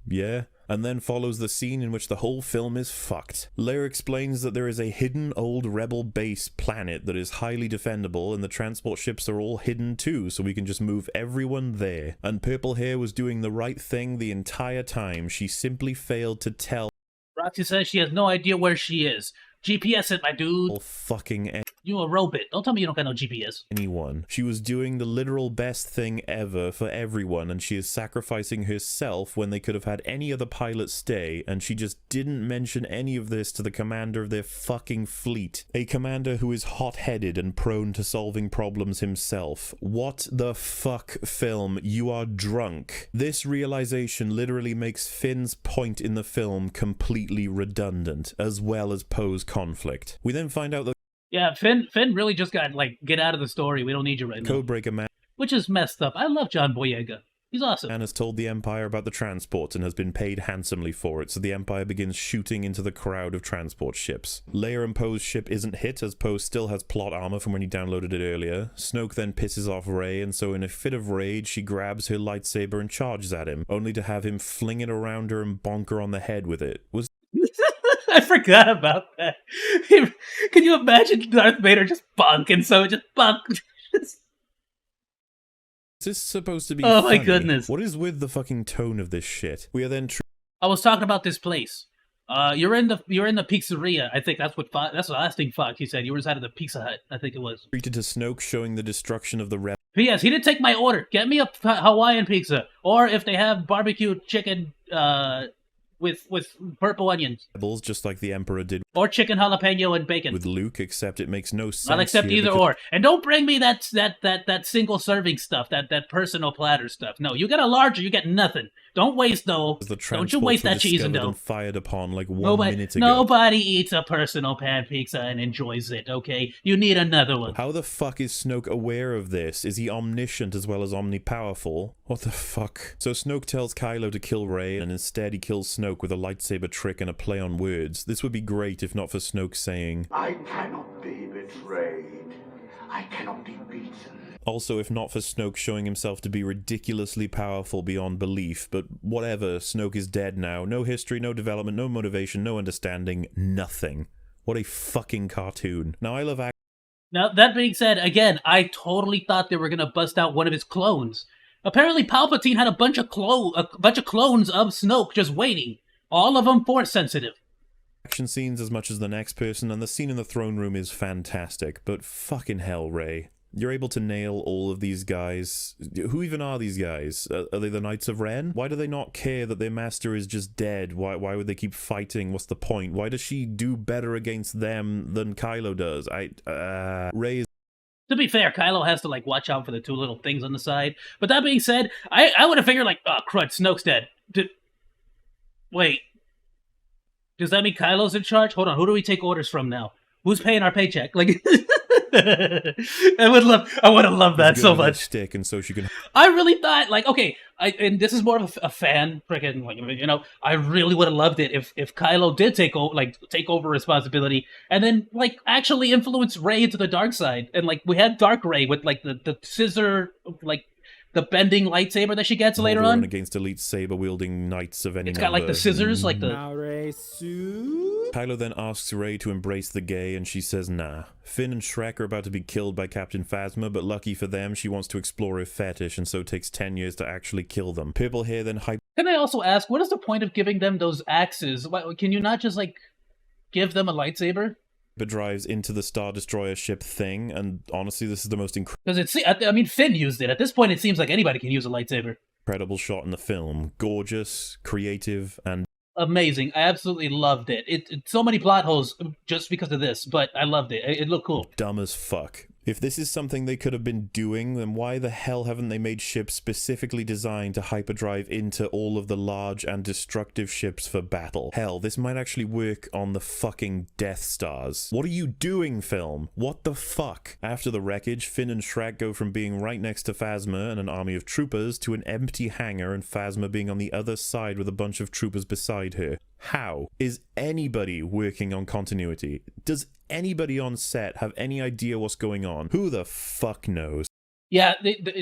Yeah. And then follows the scene in which the whole film is fucked. Leia explains that there is a hidden old rebel base planet that is highly defendable, and the transport ships are all hidden too, so we can just move everyone there. And Purple Hair was doing the right thing the entire time. She simply failed to tell... Roxy says she has no idea where she is. GPS it, my dude. Fucking... You a robot. Don't tell me you don't got no GPS. Anyone. She was doing the literal best thing ever for everyone, and she is sacrificing herself when they could have had any other pilot stay, and she just didn't mention any of this to the commander of their fucking fleet. A commander who is hot-headed and prone to solving problems himself. What the fuck, film? You are drunk. This realization literally makes Finn's point in the film completely redundant, as well as Poe's conflict. We then find out that yeah, Finn really just got, like, get out of the story. We don't need you right now. Codebreaker Man... Which is messed up. I love John Boyega. He's awesome. Man has told the Empire about the transport and has been paid handsomely for it, so the Empire begins shooting into the crowd of transport ships. Leia and Poe's ship isn't hit, as Poe still has plot armor from when he downloaded it earlier. Snoke then pisses off Rey, and so in a fit of rage, she grabs her lightsaber and charges at him, only to have him fling it around her and bonk her on the head with it. I forgot about that. Can you imagine Darth Vader just bonking? So just bonk. Is this supposed to be Oh funny? my goodness. What is with the fucking tone of this shit? We are then I was talking about this place. You're in the pizzeria. I think that's the last thing Fox, he said. You were inside of the Pizza Hut, I think it was. treated to Snoke showing the destruction of the rebel. P.S. He didn't take my order. Get me a Hawaiian pizza. Or if they have barbecue chicken, with purple onions. Rebels, just like the Emperor did Or chicken jalapeno and bacon. with Luke, except it makes no sense. I'll accept here either because or. And don't bring me that single serving stuff, that personal platter stuff. No, you get a larger, you get nothing. Don't waste dough. the Don't you waste transports were that cheese and discovered dough. and fired upon like 1 minute ago. Nobody eats a personal pan pizza and enjoys it, okay? You need another one. How the fuck is Snoke aware of this? Is he omniscient as well as omnipowerful? What the fuck? So Snoke tells Kylo to kill Rey, and instead he kills Snoke with a lightsaber trick and a play on words. This would be great if not for Snoke saying, I cannot be betrayed. I cannot be beaten. also if not for Snoke showing himself to be ridiculously powerful beyond belief, but whatever, Snoke is dead now. No history, no development, no motivation, no understanding, nothing. What a fucking cartoon. Now I love Now, that being said, again, I totally thought they were going to bust out one of his clones. Apparently Palpatine had a bunch of clones of Snoke just waiting. All of them Force sensitive. action scenes as much as the next person, and the scene in the throne room is fantastic, but fucking hell, Rey. You're able to nail all of these guys. Who even are these guys? Are they the Knights of Ren? Why do they not care that their master is just dead? Why would they keep fighting? What's the point? Why does she do better against them than Kylo does? Rey is... To be fair, Kylo has to, like, watch out for the two little things on the side. But that being said, I would have figured, like, oh, crud, Snoke's dead. Wait. Does that mean Kylo's in charge? Hold on, who do we take orders from now? Who's paying our paycheck? Like, I would have loved that as good so with her much. stick, and so she can I really thought, like, okay, and this is more of a fan freaking, like, you know, I really would have loved it if Kylo did take over responsibility, and then like actually influence Rey into the dark side, and like we had Dark Rey with like the scissor, like the bending lightsaber that she gets later hold her on. own against elite saber-wielding knights of any It's number. got like the scissors, like the. Kylo then asks Rey to embrace the gay, and she says nah. Finn and Shrek are about to be killed by Captain Phasma, but lucky for them, she wants to explore her fetish, and so takes 10 years to actually kill them. Purple Hair then hype. Can I also ask, what is the point of giving them those axes? Why, can you not just like give them a lightsaber? Drives into the Star Destroyer ship thing, and honestly, this is the most Because I mean, Finn used it. At this point, it seems like anybody can use a lightsaber. incredible shot in the film. Gorgeous, creative, and Amazing. I absolutely loved it. It so many plot holes just because of this, but I loved it. It looked cool. dumb as fuck. If this is something they could have been doing, then why the hell haven't they made ships specifically designed to hyperdrive into all of the large and destructive ships for battle? Hell, this might actually work on the fucking Death Stars. What are you doing, film? What the fuck? After the wreckage, Finn and Shrek go from being right next to Phasma and an army of troopers to an empty hangar and Phasma being on the other side with a bunch of troopers beside her. How? Is anybody working on continuity? Does anybody on set have any idea what's going on? Who the fuck knows? Yeah,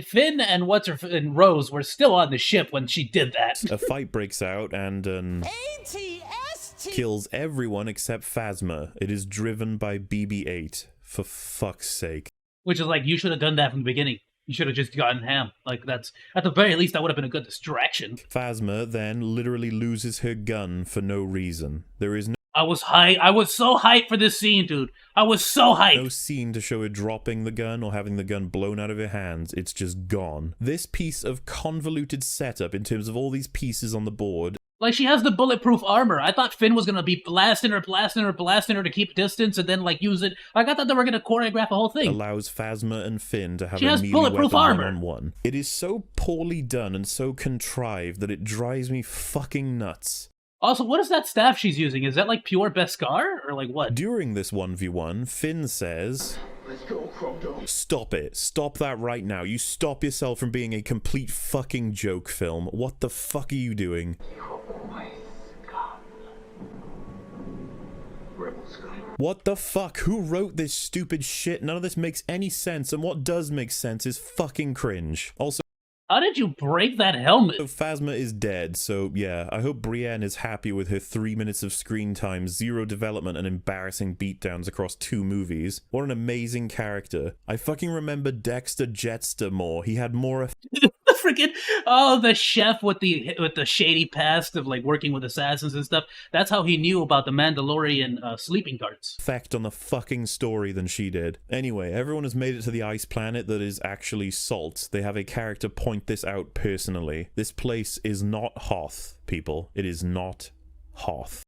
Finn and and Rose were still on the ship when she did that. A fight breaks out and kills everyone except Phasma. It is driven by BB-8. For fuck's sake. Which is like, you should have done that from the beginning. You should have just gotten ham. Like, that's, at the very least, that would have been a good distraction. Phasma then literally loses her gun for no reason. There is I was hyped. I was so hyped for this scene, dude. I was so hyped. no scene to show her dropping the gun or having the gun blown out of her hands. It's just gone. This piece of convoluted setup in terms of all these pieces on the board. Like, she has the bulletproof armor. I thought Finn was gonna be blasting her to keep distance and then, like, use it. Like, I thought they were gonna choreograph a whole thing. Allows Phasma and Finn to have She a has melee bulletproof weapon armor. one-on-one. It is so poorly done and so contrived that it drives me fucking nuts. Also, what is that staff she's using? Is that, like, pure Beskar? Or, like, what? During this 1v1, Finn says, Let's go, Chrome. stop it. Stop that right now. You stop yourself from being a complete fucking joke film. What the fuck are you doing? What the fuck? Who wrote this stupid shit? None of this makes any sense, and what does make sense is fucking cringe. Also, How did you break that helmet? Phasma is dead, so yeah, I hope Brienne is happy with her 3 minutes of screen time, 0 development, and embarrassing beatdowns across 2 movies. What an amazing character. I fucking remember Dexter Jetster more. He had more Freaking the chef with the shady past of like working with assassins and stuff. That's how he knew about the Mandalorian sleeping darts. effect on the fucking story than she did. Anyway, everyone has made it to the ice planet that is actually salt. They have a character point this out personally. This place is not Hoth, people. It is not Hoth.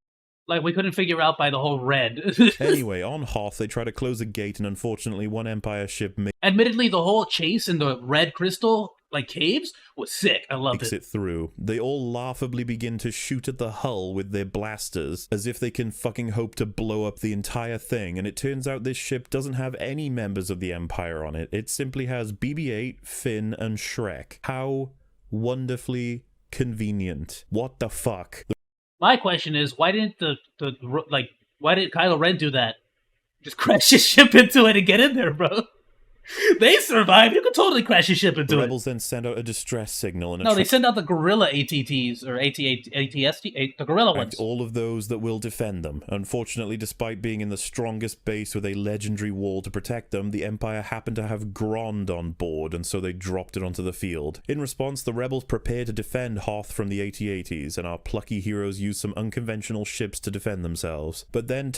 Like, we couldn't figure out by the whole red. Anyway, on Hoth, they try to close a gate, and unfortunately, one Empire ship Admittedly, the whole chase in the red crystal, like, caves was sick. I loved makes it. it through. They all laughably begin to shoot at the hull with their blasters, as if they can fucking hope to blow up the entire thing, and it turns out this ship doesn't have any members of the Empire on it. It simply has BB-8, Finn, and Shrek. How wonderfully convenient. What the fuck? My question is, why didn't why did Kylo Ren do that? Just crash his ship into it and get in there, bro. They survived. You could totally crash your ship into The it. rebels then send out a distress signal and No, they send out the gorilla ATTs or ATST, the gorilla ones. all of those that will defend them. Unfortunately, despite being in the strongest base with a legendary wall to protect them, the Empire happened to have Grond on board, and so they dropped it onto the field. In response, the rebels prepare to defend Hoth from the AT-ATs, and our plucky heroes use some unconventional ships to defend themselves. But then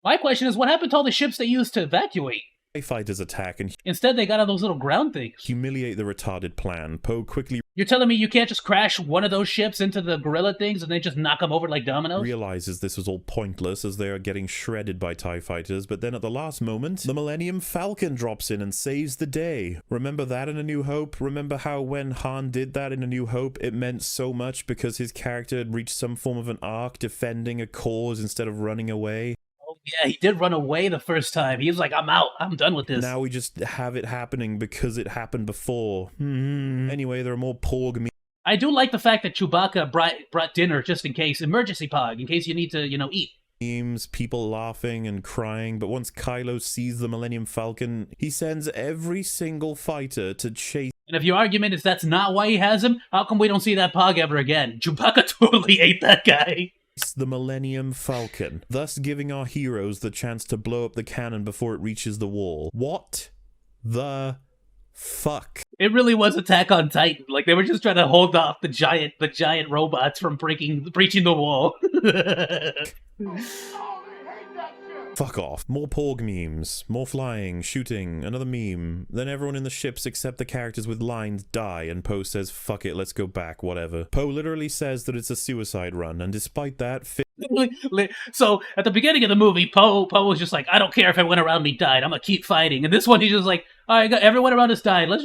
My question is, what happened to all the ships they used to evacuate? TIE fighters attack and Instead, they got on those little ground things. humiliate the retarded plan. Poe quickly You're telling me you can't just crash one of those ships into the gorilla things and then just knock them over like dominoes? realizes this was all pointless as they are getting shredded by TIE fighters, but then at the last moment, the Millennium Falcon drops in and saves the day. Remember that in A New Hope? Remember how when Han did that in A New Hope, it meant so much because his character had reached some form of an arc defending a cause instead of running away? Yeah, he did run away the first time. He was like, I'm out. I'm done with this. Now we just have it happening because it happened before. Anyway, there are more Porg memes. I do like the fact that Chewbacca brought dinner just in case. Emergency Pog, in case you need to, eat. People laughing and crying, but once Kylo sees the Millennium Falcon, he sends every single fighter to chase. And if your argument is that's not why he has him, how come we don't see that Pog ever again? Chewbacca totally ate that guy. The Millennium Falcon, thus giving our heroes the chance to blow up the cannon before it reaches the wall. What the fuck? It really was Attack on Titan. Like, they were just trying to hold off the giant robots from breaching the wall. Fuck off. More Porg memes. More flying, shooting, another meme. Then everyone in the ships except the characters with lines die and Poe says, fuck it, let's go back, whatever. Poe literally says that it's a suicide run, and despite that, so at the beginning of the movie, Poe was just like, I don't care if everyone around me died, I'm gonna keep fighting. And this one, he's just like, all right, everyone around us died. Let's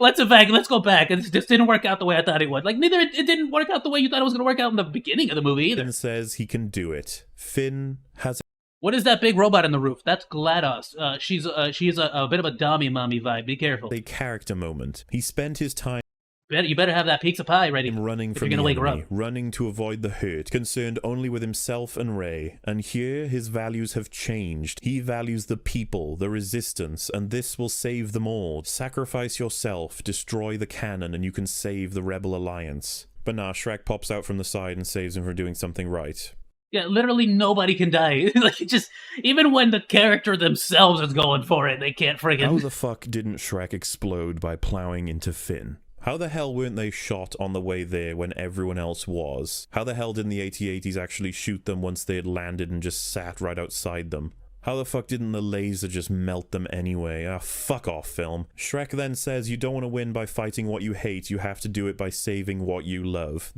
evacuate. Let's go back. And this didn't work out the way I thought it would. Like, neither it didn't work out the way you thought it was gonna work out in the beginning of the movie either. Finn says he can do it. Finn has. What is that big robot on the roof? That's GLaDOS. She's a bit of a dummy mommy vibe. Be careful. A character moment. He spent his time. You better have that pizza pie ready. Running from the enemy, running to avoid the hurt, concerned only with himself and Rey. And here, his values have changed. He values the people, the resistance, and this will save them all. Sacrifice yourself, destroy the cannon, and you can save the Rebel Alliance. But nah, Shrek pops out from the side and saves him for doing something right. Yeah, literally nobody can die. Like, it just, even when the character themselves is going for it, they can't friggin'. How the fuck didn't Shrek explode by plowing into Finn? How the hell weren't they shot on the way there when everyone else was? How the hell didn't the AT-ATs actually shoot them once they had landed and just sat right outside them? How the fuck didn't the laser just melt them anyway? Ah, fuck off, film. Shrek then says you don't want to win by fighting what you hate, you have to do it by saving what you love.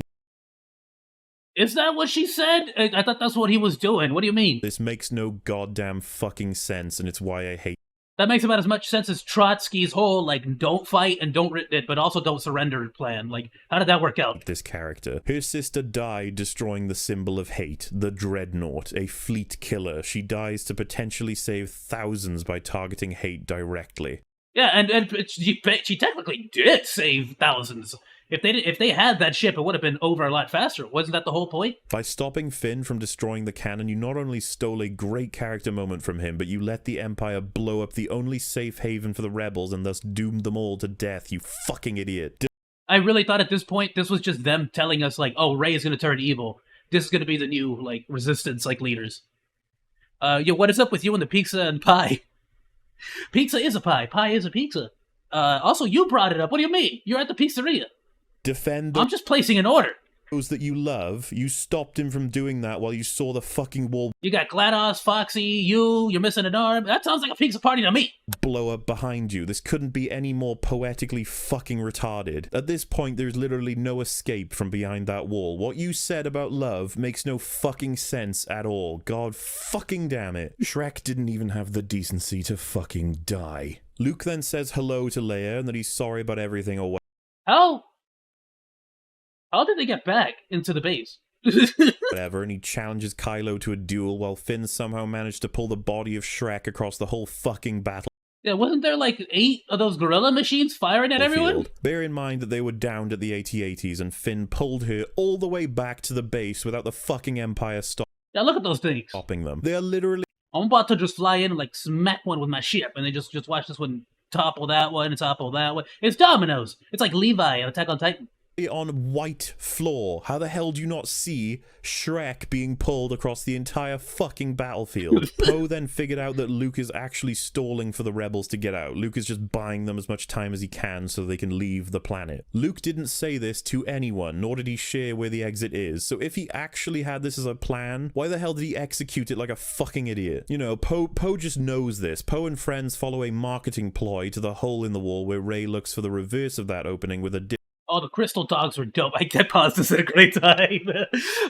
Is that what she said? I thought that's what he was doing. What do you mean? This makes no goddamn fucking sense, and it's why I hate. That makes about as much sense as Trotsky's whole, like, don't fight and don't but also don't surrender plan. Like, how did that work out? This character. Her sister died destroying the symbol of hate, the Dreadnought, a fleet killer. She dies to potentially save thousands by targeting hate directly. Yeah, and she technically did save thousands. If they had that ship, it would have been over a lot faster. Wasn't that the whole point? By stopping Finn from destroying the cannon, you not only stole a great character moment from him, but you let the Empire blow up the only safe haven for the rebels and thus doomed them all to death, you fucking idiot. I really thought at this point this was just them telling us, like, oh, Rey is going to turn evil. This is going to be the new, like, resistance, like, leaders. Yo, what is up with you and the pizza and pie? Pizza is a pie. Pie is a pizza. Also, you brought it up. What do you mean? You're at the pizzeria. Defend I'm just placing an order. Those that you love. You stopped him from doing that while you saw the fucking wall You got GLaDOS, Foxy, you're missing an arm. That sounds like a pizza party to me. blow up behind you. This couldn't be any more poetically fucking retarded. At this point, there's literally no escape from behind that wall. What you said about love makes no fucking sense at all. God fucking damn it. Shrek didn't even have the decency to fucking die. Luke then says hello to Leia and that he's sorry about everything or How did they get back into the base? whatever, and he challenges Kylo to a duel while Finn somehow managed to pull the body of Shrek across the whole fucking battle. Yeah, wasn't there like 8 of those gorilla machines firing at everyone? Bear in mind that they were downed at the AT-ATs and Finn pulled her all the way back to the base without the fucking Empire Yeah, look at those things. stopping them. They are literally I'm about to just fly in and like smack one with my ship and then just watch this one topple that one and topple that one. It's dominoes. It's like Levi on Attack on Titan. on white floor. How the hell do you not see Shrek being pulled across the entire fucking battlefield? Poe then figured out that Luke is actually stalling for the rebels to get out. Luke is just buying them as much time as he can so they can leave the planet. Luke didn't say this to anyone, nor did he share where the exit is. So if he actually had this as a plan, why the hell did he execute it like a fucking idiot? You know, Poe just knows this. Poe and friends follow a marketing ploy to the hole in the wall where Rey looks for the reverse of that opening with a Oh, the crystal dogs were dope. I paused this at a great time.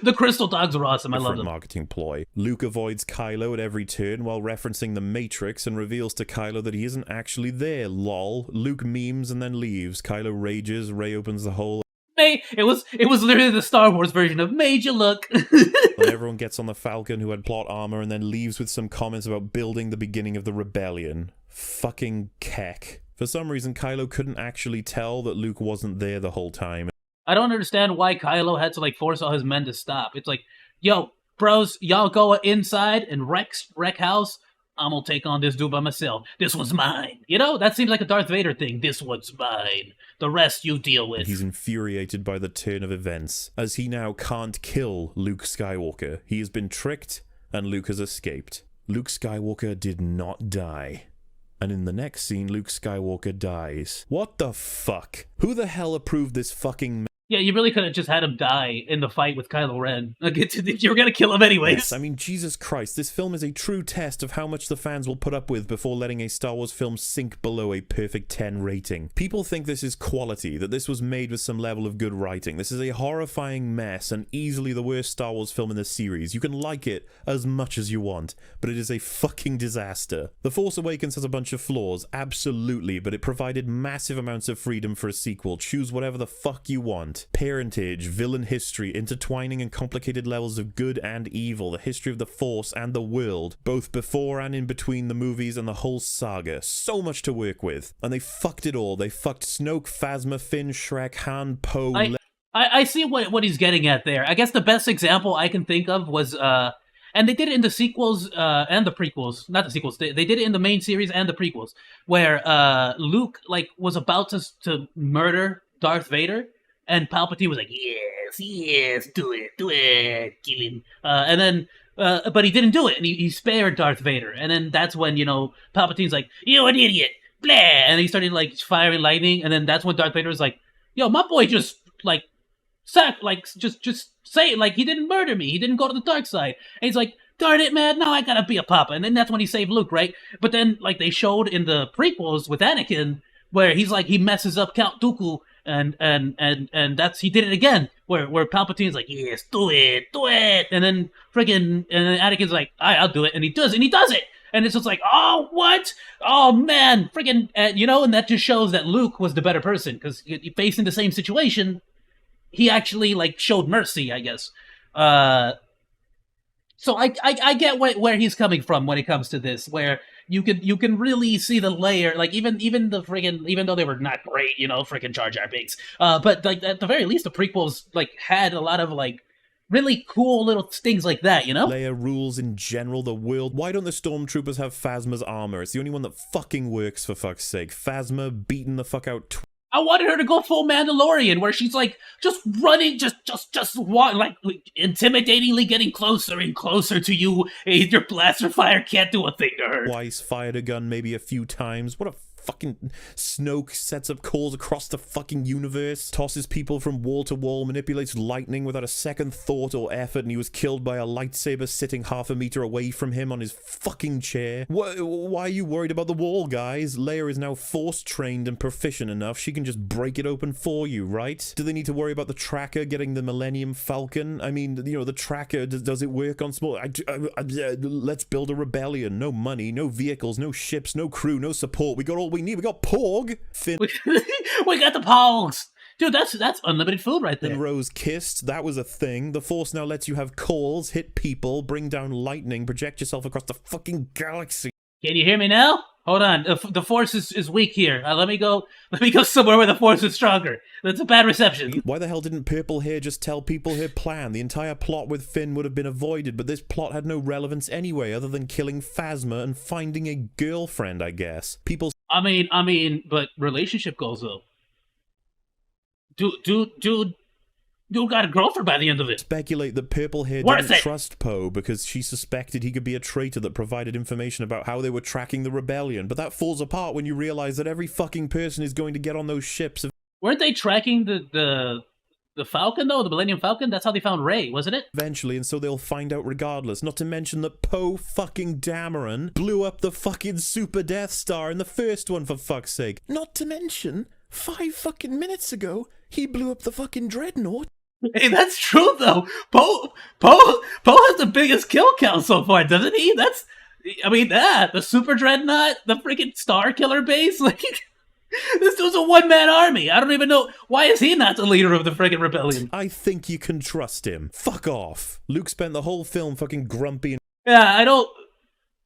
The crystal dogs were awesome. I love them. Marketing ploy. Luke avoids Kylo at every turn while referencing the Matrix and reveals to Kylo that he isn't actually there. Lol. Luke memes and then leaves. Kylo rages. Rey opens the hole. It was literally the Star Wars version of made you look. When everyone gets on the Falcon who had plot armor and then leaves with some comments about building the beginning of the rebellion. Fucking keck. For some reason, Kylo couldn't actually tell that Luke wasn't there the whole time. I don't understand why Kylo had to like force all his men to stop. It's like, yo, bros, y'all go inside and wreck house. I'm gonna take on this dude by myself. This one's mine. You know, that seems like a Darth Vader thing. This one's mine. The rest you deal with. He's infuriated by the turn of events, as he now can't kill Luke Skywalker. He has been tricked, and Luke has escaped. Luke Skywalker did not die. And in the next scene, Luke Skywalker dies. What the fuck? Who the hell approved this fucking... Yeah, you really could have just had him die in the fight with Kylo Ren. You were gonna kill him anyways. Yes, I mean, Jesus Christ, this film is a true test of how much the fans will put up with before letting a Star Wars film sink below a perfect 10 rating. People think this is quality, that this was made with some level of good writing. This is a horrifying mess and easily the worst Star Wars film in the series. You can like it as much as you want, but it is a fucking disaster. The Force Awakens has a bunch of flaws, absolutely, but it provided massive amounts of freedom for a sequel. Choose whatever the fuck you want. Parentage, villain history, intertwining and complicated levels of good and evil, the history of the Force and the world, both before and in between the movies and the whole saga. So much to work with. And they fucked it all. They fucked Snoke, Phasma, Finn, Shrek, Han, Poe... I see what he's getting at there. I guess the best example I can think of was... and they did it in the sequels and the prequels. Not the sequels. They did it in the main series and the prequels. Where Luke like was about to murder Darth Vader. And Palpatine was like, yes, do it, kill him. And then, but he didn't do it, and he spared Darth Vader. And then that's when, Palpatine's like, you're an idiot, blah! And he started, like, firing lightning, and then that's when Darth Vader was like, yo, my boy just, like, just say it, like, he didn't murder me, he didn't go to the dark side. And he's like, darn it, man, now I gotta be a papa. And then that's when he saved Luke, right? But then, like, they showed in the prequels with Anakin, where he's like, he messes up Count Dooku, and that's he did it again where Palpatine's like, yes, do it, and then Anakin's like, I'll do it, and he does it, and it's just like, oh, what, oh man, and that just shows that Luke was the better person because facing the same situation, he actually like showed mercy, I guess. So I get where he's coming from when it comes to this, where you can really see the layer, like even though they were not great, Jar Jar Binks, but like at the very least the prequels like had a lot of like really cool little things like that, Leia rules in general the world. Why don't the stormtroopers have Phasma's armor? It's the only one that fucking works, for fuck's sake. Phasma beating the fuck out I wanted her to go full Mandalorian, where she's like just running, just like intimidatingly getting closer and closer to you. Your blaster fire can't do a thing to her. Twice, fired a gun maybe a few times. What a fucking Snoke sets up calls across the fucking universe, tosses people from wall to wall, manipulates lightning without a second thought or effort, and he was killed by a lightsaber sitting half a meter away from him on his fucking chair. Why are you worried about the wall, guys? Leia is now force trained and proficient enough. She can just break it open for you, right? Do they need to worry about the tracker getting the Millennium Falcon? I mean, the tracker, does it work on small... let's build a rebellion. No money, no vehicles, no ships, no crew, no support. We got all we need. We got Porg. Finn. We got the Pogs. Dude, that's unlimited food right there. And Rose kissed. That was a thing. The Force now lets you have calls, hit people, bring down lightning, project yourself across the fucking galaxy. Can you hear me now? Hold on. The Force is weak here. Let me go somewhere where the Force is stronger. That's a bad reception. Why the hell didn't Purple Hair just tell people her plan? The entire plot with Finn would have been avoided, but this plot had no relevance anyway, other than killing Phasma and finding a girlfriend, I guess. People... I mean, but relationship goals, though. Dude got a girlfriend by the end of it. Speculate that Purple Hair didn't trust Poe because she suspected he could be a traitor that provided information about how they were tracking the rebellion, but that falls apart when you realize that every fucking person is going to get on those ships. Weren't they tracking the Falcon, though? The Millennium Falcon? That's how they found Rey, wasn't it? Eventually, and so they'll find out regardless. Not to mention that Poe fucking Dameron blew up the fucking Super Death Star in the first one, for fuck's sake. Not to mention, 5 fucking minutes ago, he blew up the fucking Dreadnought. Hey, that's true, though. Poe has the biggest kill count so far, doesn't he? The Super Dreadnought, the freaking Star Killer base, like... This dude's a one-man army. I don't even know. Why is he not the leader of the friggin' rebellion? I think you can trust him. Fuck off. Luke spent the whole film fucking grumpy and Yeah, I don't.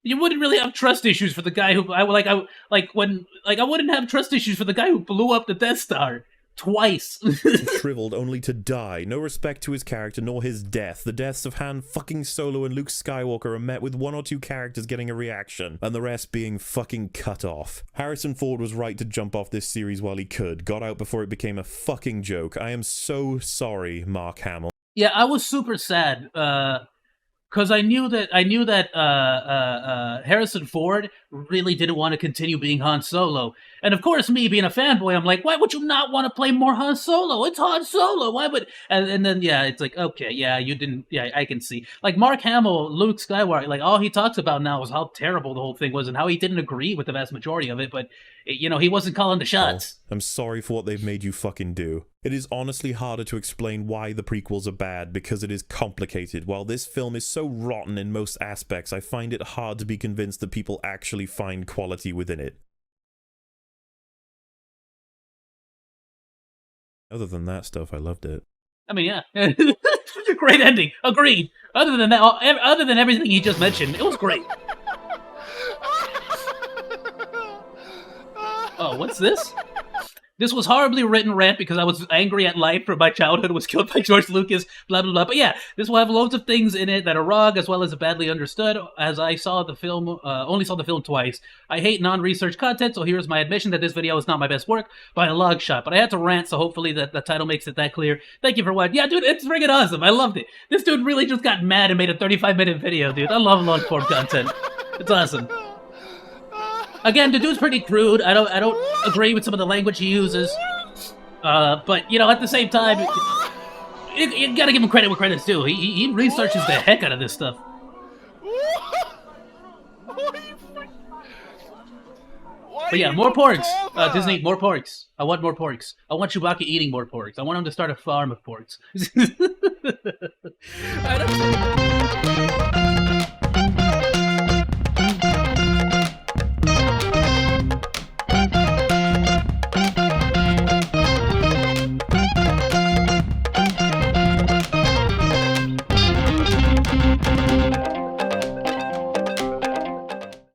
You wouldn't really have trust issues for the guy who I wouldn't have trust issues for the guy who blew up the Death Star twice. shriveled only to die. No respect to his character nor his death. The deaths of Han fucking Solo and Luke Skywalker are met with one or two characters getting a reaction, and the rest being fucking cut off. Harrison Ford was right to jump off this series while he could. Got out before it became a fucking joke. I am so sorry, Mark Hamill. Yeah, I was super sad. Because I knew that Harrison Ford really didn't want to continue being Han Solo, and of course, me being a fanboy, I'm like, why would you not want to play more Han Solo? It's Han Solo. Why would? And then yeah, it's like, okay, yeah, you didn't. Yeah, I can see. Like Mark Hamill, Luke Skywalker, like all he talks about now is how terrible the whole thing was and how he didn't agree with the vast majority of it, but he wasn't calling the shots. Oh, I'm sorry for what they've made you fucking do. It is honestly harder to explain why the prequels are bad because it is complicated. While this film is so rotten in most aspects, I find it hard to be convinced that people actually find quality within it. Other than that stuff, I loved it. I mean, yeah. Great ending. Agreed. Other than that, other than everything he just mentioned, it was great. Oh, what's this? This was horribly written rant because I was angry at life for my childhood was killed by George Lucas, blah, blah, blah. But yeah, this will have loads of things in it that are wrong as well as badly understood, as I saw the film, only saw the film twice. I hate non-research content, so here's my admission that this video is not my best work by a long shot. But I had to rant, so hopefully the title makes it that clear. Thank you for watching. Yeah, dude, it's friggin' awesome. I loved it. This dude really just got mad and made a 35-minute video, dude. I love long-form content. It's awesome. Again, the dude's pretty crude. I don't agree with some of the language he uses. But at the same time, you gotta give him credit where credit's due. He researches the heck out of this stuff. But yeah, more porks. Disney, more porks. I want more porks. I want Chewbacca eating more porks. I want him to start a farm of porks.